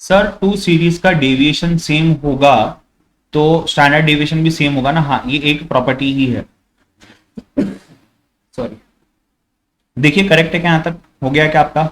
सर टू सीरीज का डेविएशन सेम होगा तो स्टैंडर्ड डेविएशन भी सेम होगा ना? हाँ, ये एक प्रॉपर्टी ही है। सॉरी, देखिए करेक्ट है क्या? यहां तक हो गया क्या आपका?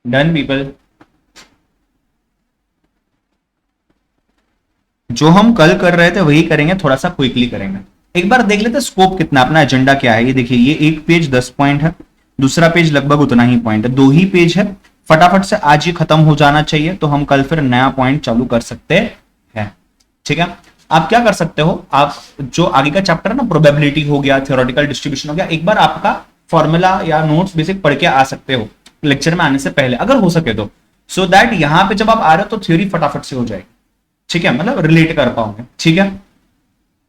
Done people. जो हम कल कर रहे थे वही करेंगे, थोड़ा सा क्विकली करेंगे। एक बार देख लेते स्कोप कितना, अपना एजेंडा क्या है। ये देखिए, ये एक पेज 10 पॉइंट है, दूसरा पेज लगभग उतना ही पॉइंट है, 2 ही पेज है। फटाफट से आज ही खत्म हो जाना चाहिए, तो हम कल फिर नया पॉइंट चालू कर सकते हैं। ठीक है, आप क्या कर सकते हो, आप जो आगे का चैप्टर है ना, प्रोबेबिलिटी हो गया, थ्योरेटिकल डिस्ट्रीब्यूशन हो गया, एक बार आपका फॉर्मूला या नोट्स बेसिक पढ़ के आ सकते हो लेक्चर में आने से पहले, अगर हो सके तो, सो दैट यहां पे जब आप आ रहे हो तो थ्योरी फटाफट से हो जाएगी। ठीक है, मतलब रिलेट कर पाओगे। ठीक है,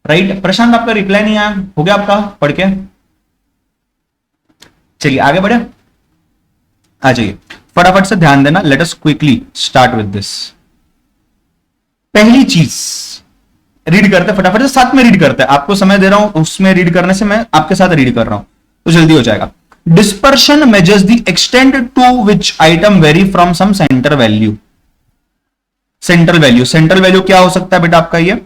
राइट। प्रशांत, आपका रिप्लाई नहीं आया, हो गया आपका पढ़ के? चलिए आगे बढ़े, आ जाइए फटाफट से, ध्यान देना। Let us quickly start with this. पहली चीज रीड करते फटाफट से, साथ में रीड करते हैं, आपको समय दे रहा हूं, उसमें रीड करने से मैं आपके साथ रीड कर रहा हूं तो जल्दी हो जाएगा। Dispersion measures the extent to which item vary from some centre value. Central value, central value क्या हो सकता है बेटा आपका? ये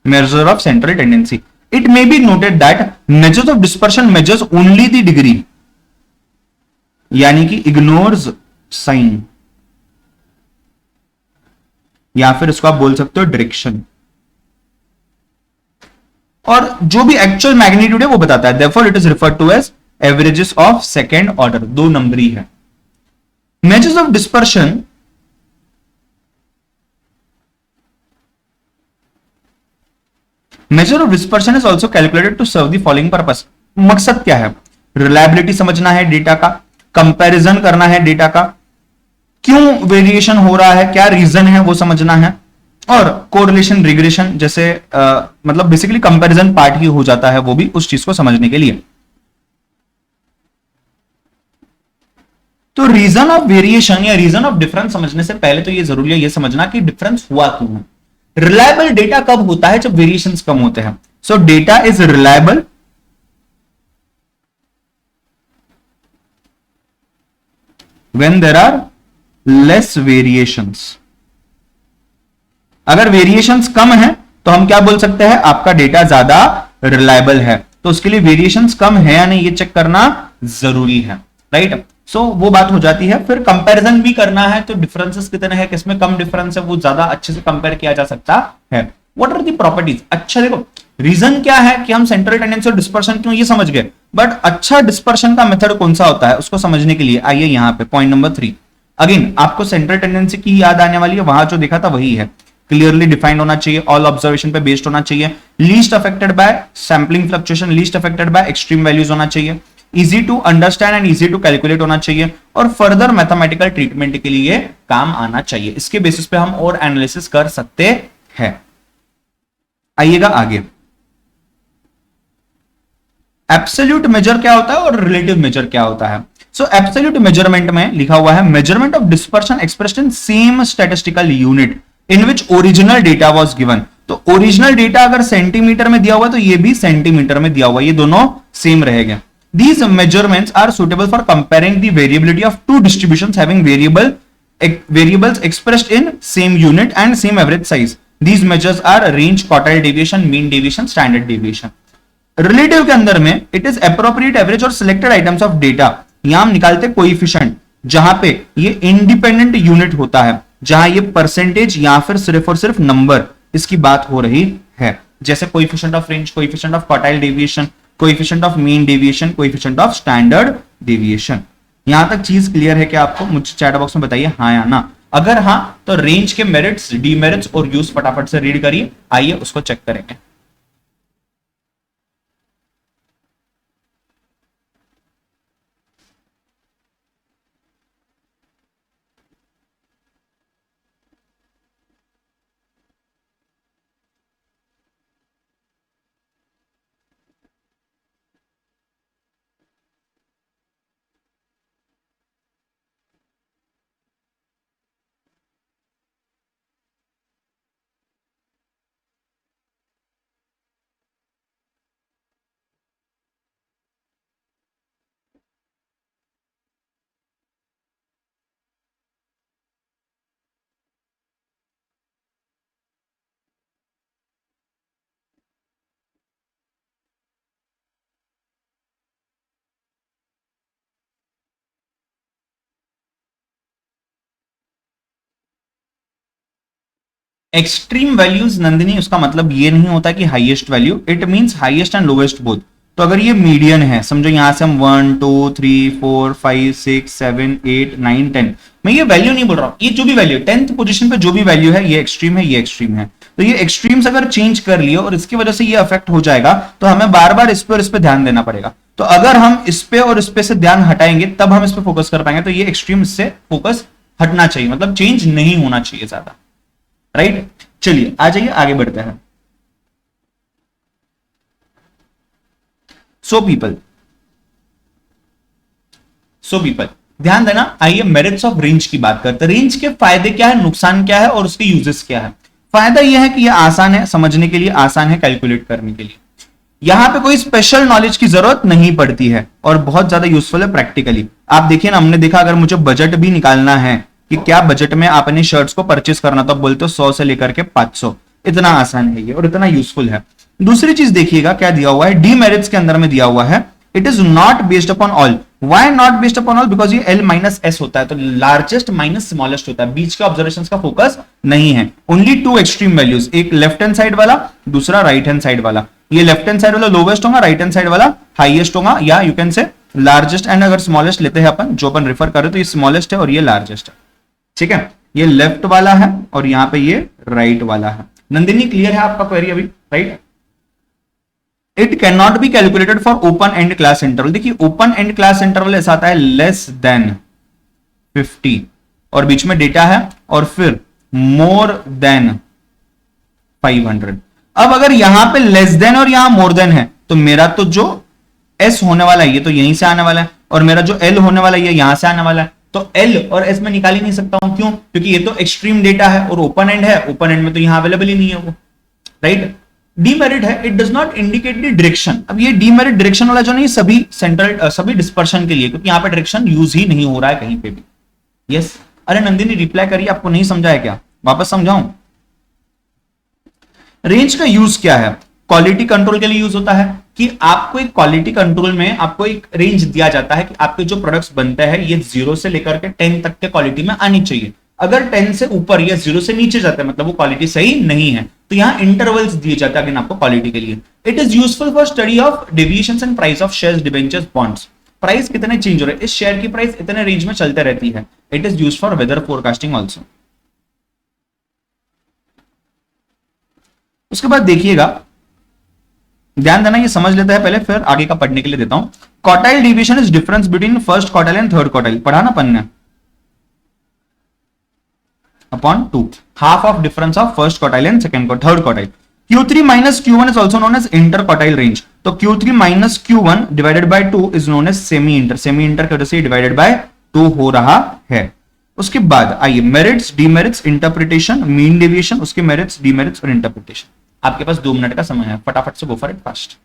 measure of central tendency. It may be noted that measures of dispersion measures only the degree, यानी कि ignores sign, या फिर इसको आप बोल सकते हो डायरेक्शन, और जो भी एक्चुअल मैग्नीट्यूड है वो बताता है। Therefore it is referred to as averages of second order, 2 नंबरी है। Measures of dispersion measure of dispersion is also calculated to serve the following purpose. मकसद क्या है? रिलायबिलिटी समझना है डेटा का, कंपैरिजन करना है डेटा का, क्यों वेरिएशन हो रहा है, क्या रीजन है वो समझना है, और कोरिलेशन रिग्रेशन जैसे मतलब बेसिकली कंपैरिजन पार्ट ही हो जाता है वो भी, उस चीज को समझने के लिए। तो रीजन ऑफ वेरिएशन या रीजन ऑफ डिफरेंस समझने से पहले तो ये जरूरी है ये समझना कि डिफरेंस हुआ क्यों है। रिलायबल डेटा कब होता है? जब वेरिएशंस कम होते हैं। So data is reliable when there are less variations. अगर वेरिएशंस कम है तो हम क्या बोल सकते हैं? आपका डेटा ज्यादा रिलायबल है। तो उसके लिए वेरिएशंस कम है या नहीं ये चेक करना जरूरी है, राइट। सो वो बात हो जाती है। फिर कंपैरिजन भी करना है तो डिफरेंसेस कितने हैं, किसमें कम डिफरेंस है, वो ज्यादा अच्छे से कंपेयर किया जा सकता है। What are the properties? अच्छा देखो, रीजन क्या है कि हम सेंट्रल टेंडेंसी और डिस्पर्शन क्यों, ये समझ गए, बट अच्छा डिस्पर्शन का मेथड कौन सा होता है उसको समझने के लिए आइए यहां पे पॉइंट नंबर 3। अगेन आपको सेंट्रल टेंडेंसी की याद आने वाली है, वहां जो देखा था वही है। क्लियरली डिफाइंड होना चाहिए, ऑल ऑब्जर्वेशन पे बेस्ड होना चाहिए, least affected by sampling fluctuation, least affected by extreme values होना चाहिए, easy to understand and easy to calculate होना चाहिए और फर्दर मैथमेटिकल ट्रीटमेंट के लिए काम आना चाहिए। इसके बेसिस पे हम और एनालिसिस कर सकते हैं। आइएगा आगे। एब्सोल्यूट मेजर क्या होता है और रिलेटिव मेजर क्या होता है? सो एब्सोल्यूट मेजरमेंट में लिखा हुआ है measurement of dispersion expressed in same statistical unit in which original data was given. तो ओरिजिनल डेटा अगर सेंटीमीटर में दिया हुआ है तो ये भी सेंटीमीटर में दिया हुआ है, ये दोनों सेम रहेगा। These measurements are suitable for comparing the variability of two distributions having variables expressed in same unit and same average size. These measures are range, quartile deviation, mean deviation, standard deviation. Relative के अंदर में it is appropriate average और selected items of data. यहां हम निकालते coefficient जहां पे ये इंडिपेंडेंट यूनिट होता है, जहां ये परसेंटेज या फिर सिर्फ और सिर्फ नंबर इसकी बात हो रही है, जैसे coefficient of range, coefficient of quartile deviation, coefficient of mean deviation, coefficient of standard deviation. यहां तक चीज क्लियर है क्या आपको? मुझे चैट बॉक्स में बताइए हाँ या ना। अगर हाँ तो रेंज के मेरिट्स, डीमेरिट्स और यूज फटाफट से रीड करिए, आइए उसको चेक करेंगे। एक्सट्रीम वैल्यूज नंदिनी, उसका मतलब ये नहीं होता कि highest value, it means highest and lowest both. तो अगर ये मीडियन है, समझो यहां से हम 1 2 3 4 5 6 7 8 9 10, मैं ये वैल्यू नहीं बोल रहा हूं, ये जो भी वैल्यू 10th पोजीशन पे जो भी वैल्यू है ये एक्सट्रीम है, ये एक्सट्रीम है। तो ये एक्सट्रीम्स अगर चेंज कर लिए और इसकी वजह से ये अफेक्ट हो जाएगा तो हमें बार बार इस पे और इस पे ध्यान देना पड़ेगा। तो अगर हम इस पे और इस पे से ध्यान हटाएंगे तब हम इस पे फोकस कर पाएंगे। तो ये एक्सट्रीम से फोकस हटना चाहिए, मतलब चेंज नहीं होना चाहिए ज्यादा, राइट। चलिए आ जाइए आगे बढ़ते हैं। सो पीपल ध्यान देना। आइए मेरिट्स ऑफ रेंज की बात करते हैं। रेंज के फायदे क्या है, नुकसान क्या है और उसके यूजेस क्या है। फायदा यह है कि यह आसान है समझने के लिए, आसान है कैलकुलेट करने के लिए, यहां पे कोई स्पेशल नॉलेज की जरूरत नहीं पड़ती है और बहुत ज्यादा यूजफुल है प्रैक्टिकली। आप देखिए ना, हमने देखा अगर मुझे बजट भी निकालना है कि क्या बजट में आप अपनी शर्ट्स को परचेस करना, तो आप बोलते हो 100 से लेकर के 500। इतना आसान है ये और इतना यूजफुल है। दूसरी चीज देखिएगा क्या दिया हुआ है, डीमेरिट्स के अंदर में दिया हुआ है it is not based upon all. Why not based upon all? Because ये L माइनस S होता है, तो लार्जेस्ट माइनस स्मॉलेस्ट होता है, बीच के ऑब्जर्वेशन का फोकस नहीं है। ओनली टू एक्सट्रीम वैल्यूज, एक लेफ्ट हैंड साइड वाला, दूसरा राइट हैंड साइड वाला। ये लेफ्ट हैंड साइड वाला लोवेस्ट होगा, राइट हैंड साइड वाला हाईएस्ट होगा, या you can say largest and अगर स्मॉलेस्ट लेते हैं अपन, जो अपन रेफर करें तो ये स्मॉलेस्ट है और ये लार्जेस्ट है, ठीक है। ये लेफ्ट वाला है और यहां पे ये राइट वाला है। नंदिनी क्लियर है आपका क्वेरी अभी, right. It can not be calculated for open and class interval. देखिए ओपन एंड क्लास इंटरवल ऐसा आता है लेस देन 50 और बीच में डेटा है, और फिर मोर देन 500। अब अगर यहां पे लेस देन और यहां मोर देन है तो मेरा तो जो S होने वाला है ये तो यहीं से आने वाला है, और मेरा जो L होने वाला है ये यहां से आने वाला है। तो L और S में निकाल ही नहीं सकता हूं, क्यों? क्योंकि ये तो एक्सट्रीम डेटा है और ओपन एंड है, ओपन एंड में तो यहां अवेलेबल ही नहीं है वो, राइट। डीमेरिट है, it does not indicate the direction. अब ये डीमेरिट डायरेक्शन वाला जो नहीं, सभी सेंट्रल सभी डिस्पर्शन के लिए, क्योंकि यहां पे डायरेक्शन यूज ही नहीं हो रहा है कहीं पे भी। यस अरे नंदिनी रिप्लाई करिए, आपको नहीं समझा है क्या? वापस समझाऊं? रेंज का यूज क्या है? क्वालिटी कंट्रोल के लिए यूज होता है कि आपको एक क्वालिटी कंट्रोल में आपको एक रेंज दिया जाता है कि आपके जो प्रोडक्ट्स बनते हैं ये 0 से लेकर के 10 तक के क्वालिटी में आनी चाहिए। अगर 10 से ऊपर या 0 से नीचे जाता है मतलब वो क्वालिटी सही नहीं है, तो यहां इंटरवल्स दिए जाते हैं आपको क्वालिटी के लिए। It is useful for study of deviations and price of shares, debentures, bonds. Price कितने चेंज हो रहे हैं, इस शेयर की प्राइस इतने रेंज में चलते रहती है। It is use for weather forecasting also. उसके बाद देखिएगा ध्यान देना, ये समझ लेते हैं पहले, फिर आगे का पढ़ने के लिए देता हूं। Quartile division is difference between first quartile and third quartile, पढ़ा ना अपन ने, upon 2, half of difference of first quartile and second third quartile. Q3 minus Q1 is also known as interquartile range. तो Q3 minus Q1 divided by 2 is known as semi inter. Semi inter की वजह से divided by 2 हो रहा है। उसके बाद आइए merits, demerits, interpretation, mean deviation, उसके मेरिट्स, डीमेरिट्स और इंटरप्रिटेशन। आपके पास 2 मिनट का समय है, फटाफट से गो फॉर इट फास्ट।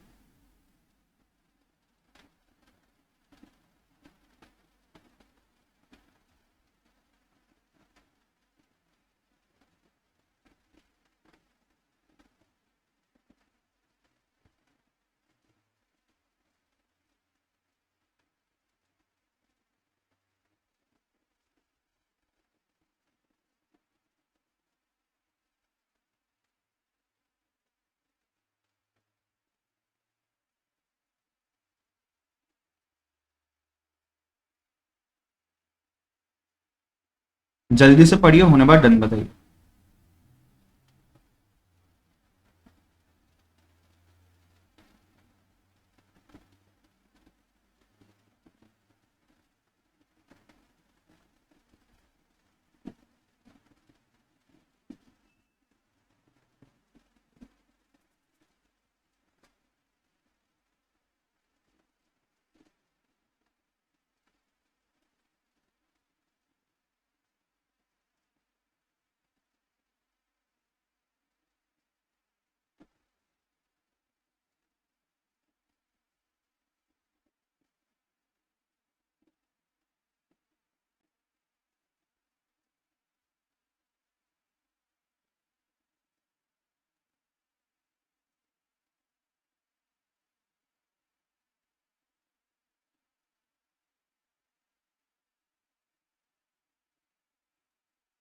जल्दी से पढ़िए, होने बाद डन बताइए।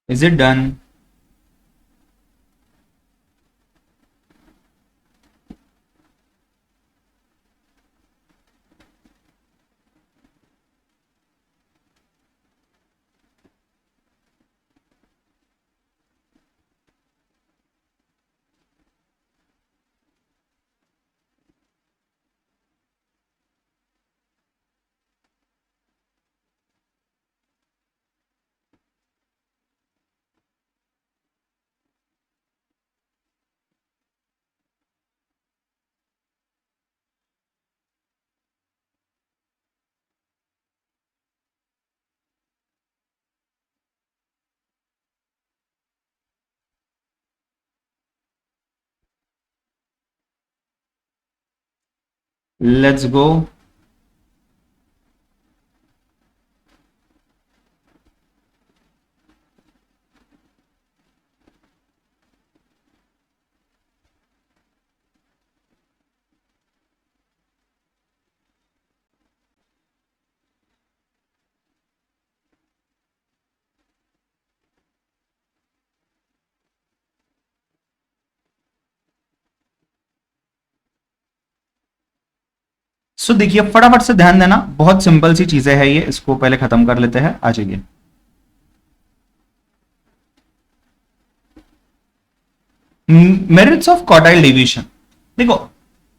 Is it done? Let's go. So देखिए, फटाफट से ध्यान देना, बहुत सिंपल सी चीजें हैं ये, इसको पहले खत्म कर लेते हैं। आ जाइए, मेरिट्स ऑफ क्वार्टाइल डिवीजन। देखो,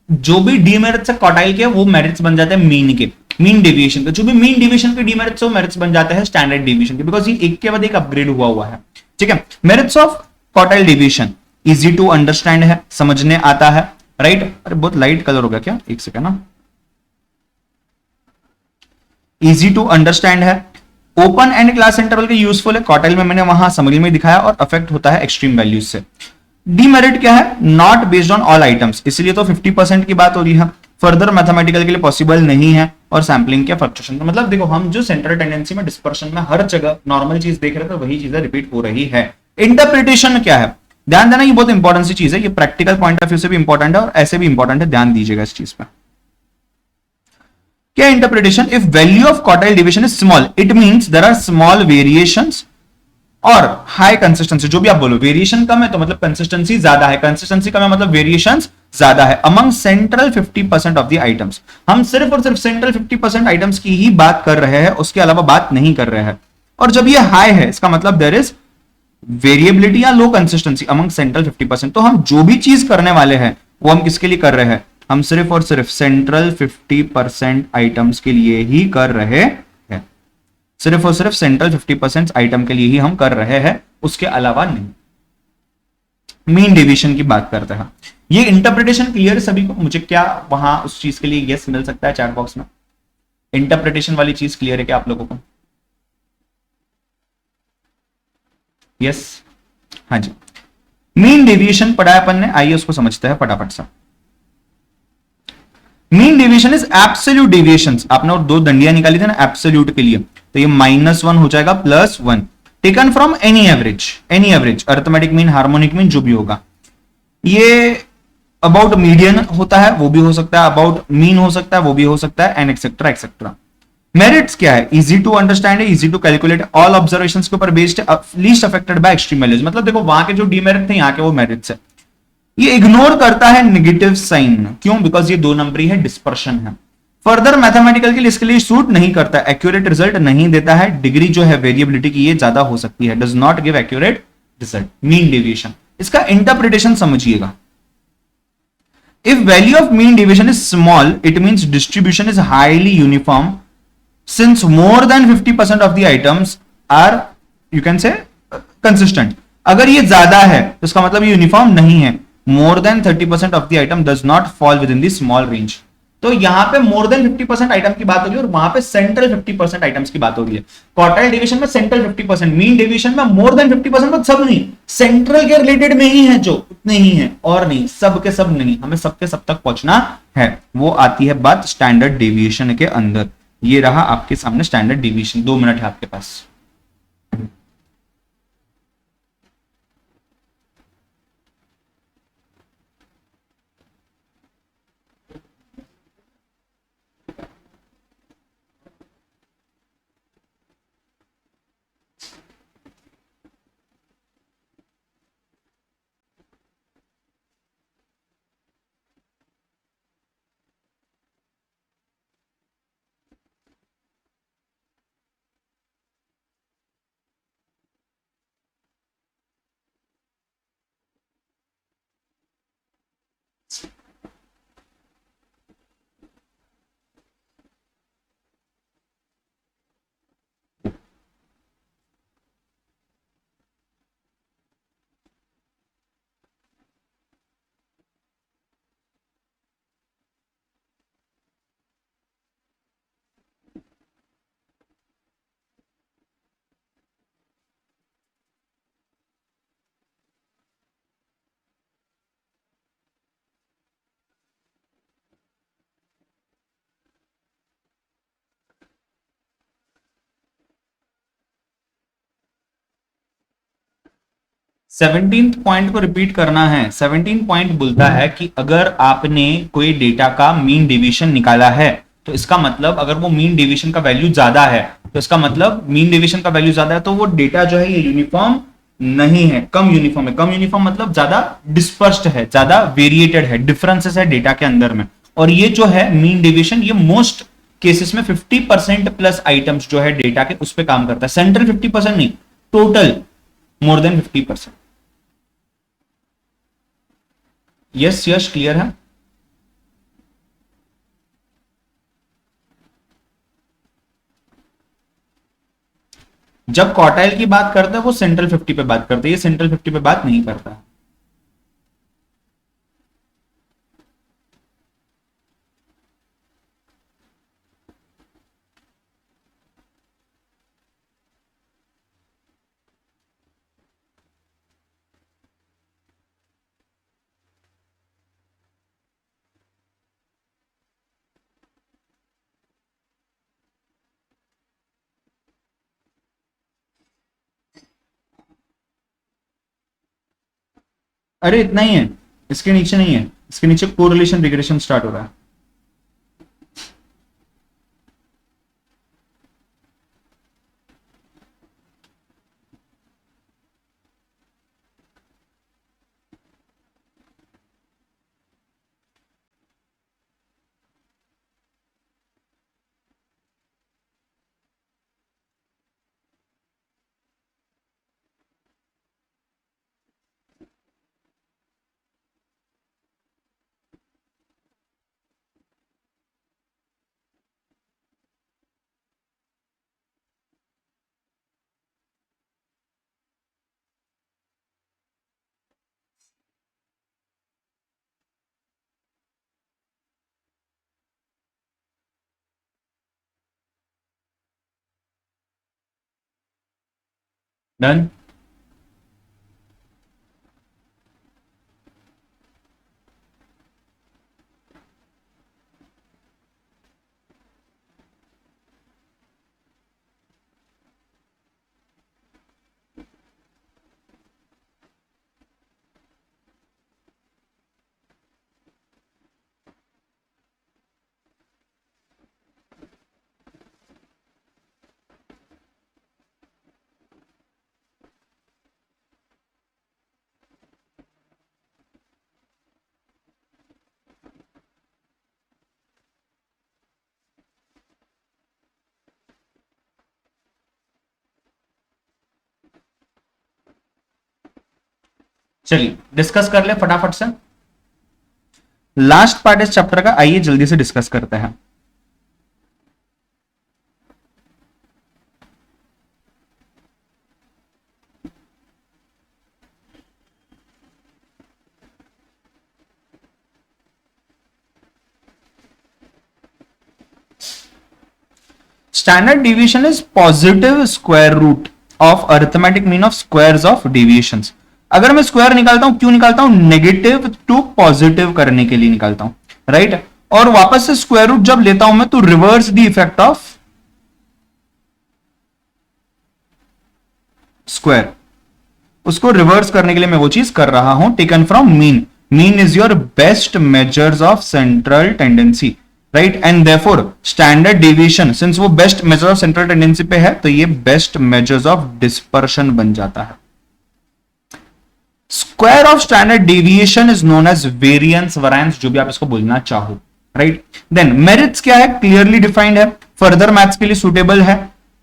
जो भी डीमेरिट्स है क्वार्टाइल के, वो मेरिट्स बन जाते हैं मीन के, मीन डेविएशन के। जो भी मीन डेविएशन के डीमेरिट्स, वो मेरिट्स बन जाते हैं स्टैंडर्ड डेविएशन के, बिकॉज ये एक के बाद एक अपग्रेड हुआ है। ठीक है, merits of quartile division easy to understand है, समझने आता है, राइट। अरे बहुत लाइट कलर हो गया क्या, एक सेकंड ना। इजी टू अंडरस्टैंड है, ओपन एंड क्लास इंटरवल के यूजफुल है। क्वार्टाइल में मैंने वहां समरी में दिखाया, और अफेक्ट होता है एक्सट्रीम वैल्यूज से। डीमेरिट क्या है? Not based on all items, इसलिए तो 50% की बात हो रही है, फर्दर मैथमेटिकल के लिए पॉसिबल नहीं है, और सैम्पलिंग के फ्लक्चुएशन। मतलब देखो, हम जो सेंट्रल टेंडेंसी में डिस्पर्शन में हर जगह नॉर्मल चीज देख रहे थे, वही चीजें रिपीट हो रही है। इंटरप्रिटेशन क्या है? ध्यान देना, ये बहुत इंपॉर्टेंट सी चीज है, ये प्रैक्टिकल पॉइंट ऑफ व्यू से भी इंपॉर्टेंट है और ऐसे भी इंपॉर्टेंट है, ध्यान दीजिएगा इस चीज पर। क्या interpretation? If value of quartile division is small, it means there are small variations और हाई कंसिस्टेंसी। जो भी आप बोलो, वेरिएशन कम है तो मतलब कंसिस्टेंसी ज्यादा है, कंसिस्टेंसी कम है मतलब वेरिएशंस ज्यादा है among central 50% of the items. हम सिर्फ और सिर्फ सेंट्रल 50% आइटम्स की ही बात कर रहे हैं, उसके अलावा बात नहीं कर रहे हैं। और जब ये हाई है, इसका मतलब देयर इज वेरिएबिलिटी या लो कंसिस्टेंसी अमंग सेंट्रल 50%। तो हम जो भी चीज करने वाले हैं, वो हम किसके लिए कर रहे हैं? हम सिर्फ और सिर्फ सेंट्रल 50% आइटम्स के लिए ही कर रहे हैं, सिर्फ और सिर्फ सेंट्रल 50% आइटम के लिए ही हम कर रहे हैं, उसके अलावा नहीं। मीन डेविएशन की बात करते हैं। ये इंटरप्रिटेशन क्लियर है सभी को? मुझे क्या वहां उस चीज के लिए यस मिल सकता है चैट बॉक्स में? इंटरप्रिटेशन वाली चीज क्लियर है क्या आप लोगों को? यस, हाँ जी। मीन डेविएशन पढ़ा है अपन ने, आइए उसको समझते हैं फटाफट से। Mean deviation is absolute deviation. आपने और दो दंडियां निकाली थी ना एब्सोल्यूट के लिए, तो ये -1 हो जाएगा +1 taken from any average, any average, arithmetic mean, harmonic mean, जो भी होगा। ये अबाउट मीडियन होता है, वो भी हो सकता है, अबाउट मीन हो सकता है, वो भी हो सकता है, एंड एक्सेट्रा एक्सेट्रा। मेरिट्स क्या है? इजी टू अंडरस्टैंड है, easy to calculate, all observations के ऊपर बेस्ड है, least affected by extreme values. मतलब देखो वहां के जो डीमेरिट थे यहाँ के वो मेरिट्स है। ये इग्नोर करता है नेगेटिव साइन, क्यों? बिकॉज ये 2 नंबरी है, डिस्पर्शन है। फर्दर मैथमेटिकल के लिए इसके लिए सूट नहीं करता, एक्यूरेट रिजल्ट नहीं देता है, डिग्री जो है वेरिएबिलिटी की ये ज्यादा हो सकती है, does not give accurate result. Mean deviation, इसका इंटरप्रिटेशन समझिएगा। If value of mean deviation is small, it means distribution is highly uniform. Since more than 50% of the items are, you can say, consistent. अगर ये ज्यादा है तो इसका मतलब ये यूनिफॉर्म नहीं है। More than 30% of the item does not fall within the small range. तो यहां पे मोर देन 50% आइटम की बात हो रही है और वहां पे सेंट्रल 50% आइटम्स की बात हो रही है। क्वार्टाइल डेविएशन में सेंट्रल 50%, मीन डेविएशन में मोर देन 50%, मतलब सब नहीं, सेंट्रल के रिलेटेड में ही है, जो उतने ही है और नहीं, सब के सब नहीं, हमें सबके सब तक पहुंचना है। वो आती है बात स्टैंडर्ड डेविएशन के अंदर। ये रहा आपके सामने स्टैंडर्ड डेविएशन। 2 मिनट है आपके पास। 17th पॉइंट को रिपीट करना है। 17 पॉइंट बोलता है कि अगर आपने कोई डेटा का मीन डेविएशन निकाला है तो इसका मतलब, अगर वो मीन डेविएशन का वैल्यू ज्यादा है तो इसका मतलब, मीन डेविएशन का वैल्यू ज्यादा है तो वो डेटा जो है ये यूनिफॉर्म नहीं है, कम यूनिफॉर्म है। कम यूनिफॉर्म मतलब ज्यादा डिस्पर्स्ड है, ज्यादा वेरिएटेड है, डिफरेंसेस है डेटा के अंदर में। और ये जो है मीन डेविएशन, ये मोस्ट केसेस में 50% प्लस आइटम्स जो है डेटा के, उस पर काम करता है। सेंट्रल 50% नहीं, टोटल मोर देन 50%। यस यश, क्लियर है? जब क्वार्टाइल की बात करता है वो सेंट्रल 50 पे बात करता है, ये सेंट्रल 50 पे बात नहीं करता। अरे इतना ही है, इसके नीचे नहीं है, इसके नीचे कोरिलेशन रिग्रेशन स्टार्ट हो रहा है। डन। चलिए डिस्कस कर ले फटाफट से, लास्ट पार्ट इस चैप्टर का, आइए जल्दी से डिस्कस करते हैं। Standard division is positive square root of arithmetic mean of squares of deviations. अगर मैं स्क्वायर निकालता हूं, क्यों निकालता हूं? नेगेटिव टू पॉजिटिव करने के लिए निकालता हूं, राइट। और वापस से स्क्वायर रूट जब लेता हूं मैं, तो reverse the effect of square, उसको रिवर्स करने के लिए मैं वो चीज कर रहा हूं। Taken from mean, mean is your best measures of central tendency, right. And therefore standard deviation, since वो best measure of central tendency पे है, तो ये बेस्ट मेजर्स ऑफ डिस्पर्शन बन जाता है। Square of standard deviation is known as variance, variance, जो भी आप इसको बोलना चाहो, राइट। देन मेरिट्स क्या है? क्लियरली डिफाइंड है, फर्दर मैथ्स के लिए सुटेबल है,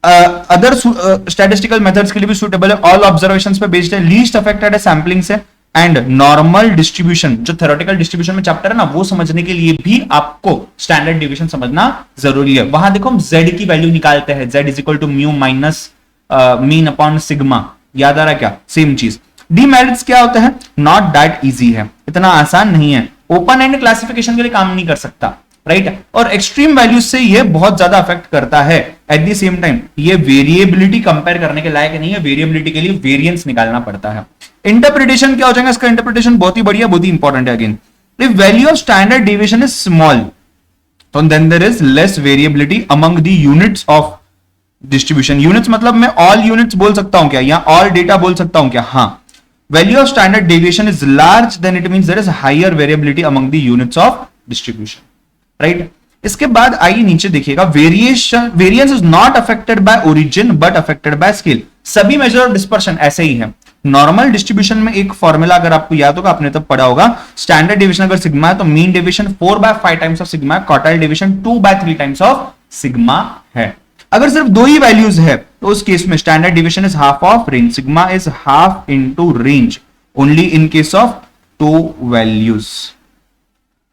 अदर स्टैटिस्टिकल मेथड्स के लिए भी सुटेबल है, ऑल ऑब्जर्वेशंस पे बेस्ड है, लीस्ट अफेक्टेड है सैंपलिंग से, एंड नॉर्मल डिस्ट्रीब्यूशन, जो थ्योरेटिकल डिस्ट्रीब्यूशन में चैप्टर है ना, वो समझने के लिए भी आपको स्टैंडर्ड डिवीजन समझना जरूरी है। वहां देखो हम z की वैल्यू निकालते हैं, z is equal to mu minus mean upon sigma, याद आ रहा है क्या? सेम चीज। डीमेरिट्स क्या होता है? नॉट दैट इजी है, इतना आसान नहीं है, ओपन एंड क्लासिफिकेशन के लिए काम नहीं कर सकता, राइट। और एक्सट्रीम वैल्यूज से ये बहुत ज्यादा अफेक्ट करता है। एट द सेम टाइम ये वेरिएबिलिटी कंपेयर करने के लायक नहीं है, वेरिएबिलिटी के लिए वेरिएंस निकालना पड़ता है। इंटरप्रिटेशन क्या हो जाएगा इसका? इंटरप्रिटेशन बहुत ही बढ़िया, बहुत ही इंपॉर्टेंट है। Again, if value of standard deviation is small, तो then there is less variability among the units of distribution. Units मतलब मैं ऑल यूनिट्स बोल सकता हूं क्या, या ऑल डेटा बोल सकता हूं क्या? हाँ। Value of standard deviation is large, then it means there is higher variability among the units of distribution, right. इसके बाद आइए नीचे देखिएगा, variation, variance is not affected by origin but affected by scale. सभी मेजर ऑफ डिस्पर्शन ऐसे ही है। Normal distribution में एक फॉर्मूला अगर आपको याद होगा, आपने तब पढ़ा होगा, स्टैंडर्ड डिवीजन अगर सिग्मा है तो mean division 4/5 times of sigma है, quartile division 2/3 times of sigma है। अगर सिर्फ दो ही वैल्यूज है तो उस केस में standard division is half of range, sigma is half into range only in case of to values.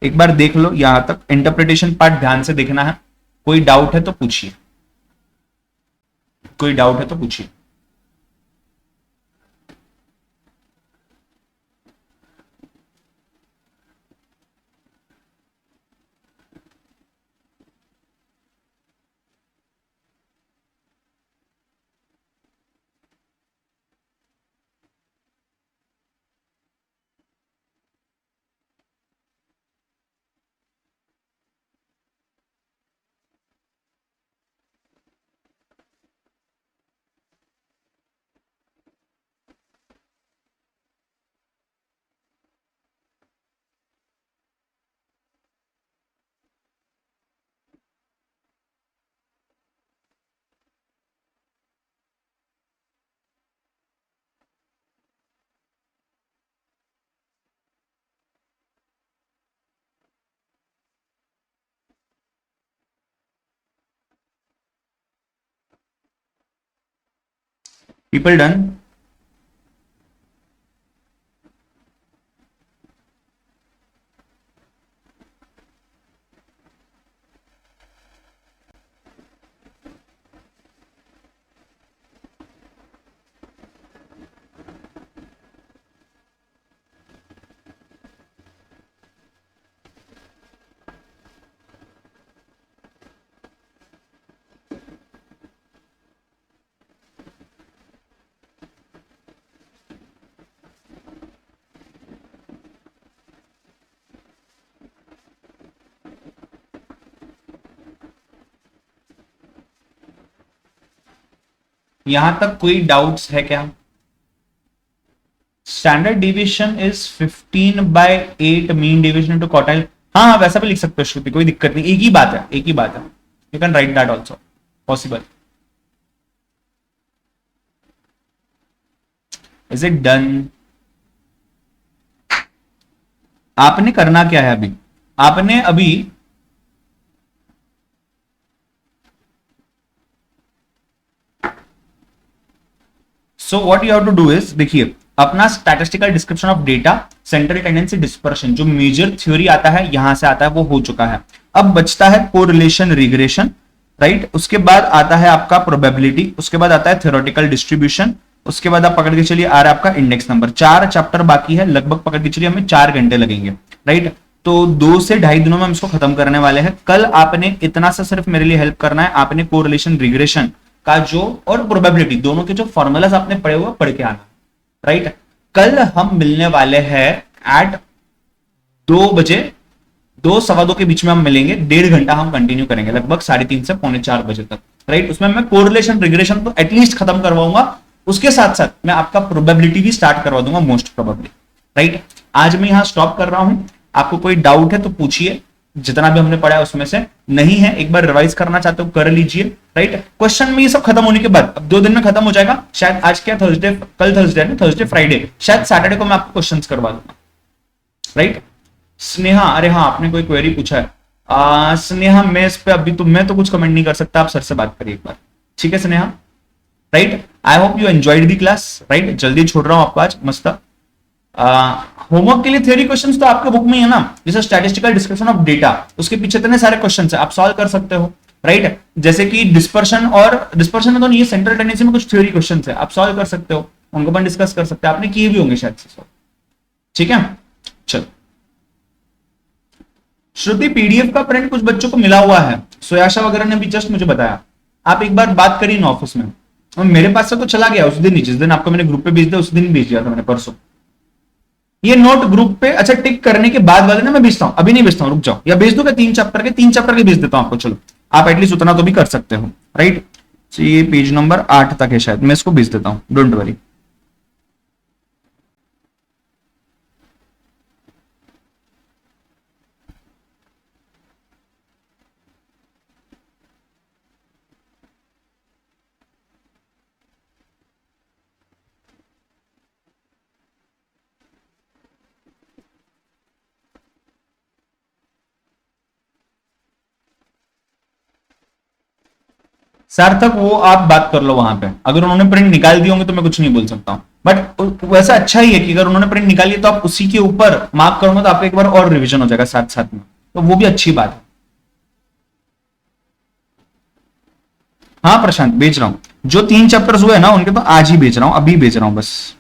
एक बार देख लो यहां तक, इंटरप्रिटेशन पार्ट ध्यान से देखना है। कोई डाउट है तो पूछिए, कोई डाउट है तो पूछिए। People done? यहां तक कोई डाउट्स है क्या? Standard division is 15/8 mean division into quartile. हाँ हाँ, वैसा भी लिख सकते हो श्रुति, कोई दिक्कत नहीं, एक ही बात है, एक ही बात है। You can write that also, possible. Is it done? आपने करना क्या है अभी? आपने अभी so what you have to do is, देखिए अपना statistical description of data, central tendency, dispersion, जो मेजर थ्योरी आता है यहां से आता है, वो हो चुका है। अब बचता है कोरिलेशन रिग्रेशन, राइट। उसके बाद आता है आपका प्रोबेबिलिटी, उसके बाद आता है थ्योरेटिकल डिस्ट्रीब्यूशन, उसके बाद आप पकड़ के चलिए आ रहा है आपका इंडेक्स नंबर। 4 चैप्टर बाकी है, लगभग पकड़ के चलिए हमें 4 घंटे लगेंगे, राइट। तो 2 से 2.5 दिनों में हम इसको खत्म करने वाले हैं। कल आपने इतना सा सिर्फ मेरे लिए हेल्प करना है, आपने कोरिलेशन रिग्रेशन का जो और प्रोबेबिलिटी दोनों के जो फॉर्मूलाज आपने पढ़े हुए पढ़ के आना, राइट। कल हम मिलने वाले हैं एट 2 बजे, 2 सवा 2 के बीच में हम मिलेंगे। 1.5 घंटा हम कंटिन्यू करेंगे, लगभग 3:30 से 3:45 बजे तक, राइट। उसमें मैं कोरिलेशन रिग्रेशन तो एटलीस्ट खत्म करवाऊंगा, उसके साथ साथ मैं आपका प्रोबेबिलिटी भी स्टार्ट करवा दूंगा, मोस्ट प्रोबेबली, राइट। आज मैं यहां स्टॉप कर रहा हूं। आपको कोई डाउट है तो पूछिए, जितना भी हमने पढ़ा है उसमें से। नहीं है, एक बार रिवाइज करना चाहते हो कर लीजिए, राइट। क्वेश्चन में ये सब खत्म होने के बाद अब 2 दिन में खत्म हो जाएगा शायद। आज क्या थर्सडे, कल थर्सडे है ना, थर्सडे फ्राइडे, शायद सैटरडे को मैं आपको क्वेश्चन करवा दूंगा, राइट। स्नेहा, अरे हाँ आपने कोई क्वेरी पूछा है। स्नेहा मैं इस पे अभी तो मैं तो कुछ कमेंट नहीं कर सकता, आप सर से बात करिए एक बार, ठीक है Sneha, right. I hope you enjoyed the class, right. जल्दी छोड़ रहा हूं आपको आज, मस्त। होमवर्क के लिए थ्योरी क्वेश्चंस तो आपके बुक में है ना, जैसे स्टैटिस्टिकल डिस्क्रिप्शन ऑफ डेटा, उसके पीछे इतने सारे क्वेश्चंस है, आप सॉल्व कर सकते हो, राइट। जैसे कि डिस्पर्शन, और डिस्पर्शन में तो नहीं, सेंट्रल टेंडेंसी में कुछ थ्योरी क्वेश्चंस है, आप सॉल्व कर सकते हो, उनको अपन डिस्कस कर सकते हैं, आपने किए भी होंगे शायद से सॉल्व, ठीक है। चलो श्रुति, पीडीएफ का प्रिंट कुछ बच्चों को मिला हुआ है, सोयाशा वगैरह ने भी जस्ट मुझे बताया। आप एक बार बात करिए ना ऑफिस में, और मेरे पास से तो चला गया उस दिन ही, जिस दिन आपको मैंने ग्रुप पे भेज दिया उस दिन भेज दिया था मैंने, परसों। ये नोट ग्रुप पे, अच्छा टिक करने के बाद वाले ना मैं भेजता हूं, अभी नहीं भेजता हूं, रुक जाओ, या भेज दूंगा 3 चैप्टर के भेज देता हूं आपको, चलो आप एटलीस्ट उतना तो भी कर सकते हो, राइट। ये पेज नंबर 8 तक है शायद, मैं इसको भेज देता हूं, डोंट वरी। सार्थक वो आप बात कर लो वहां पे, अगर उन्होंने प्रिंट निकाल दी होंगे तो मैं कुछ नहीं बोल सकता हूं, बट वैसा अच्छा ही है कि अगर उन्होंने प्रिंट निकाली तो आप उसी के ऊपर मार्क करोगे तो आपका एक बार और रिवीजन हो जाएगा साथ साथ में, तो वो भी अच्छी बात है। हाँ प्रशांत भेज रहा हूं, जो 3 चैप्टर्स हुए ना उनके तो आज ही भेज रहा हूं, अभी भेज रहा हूं बस।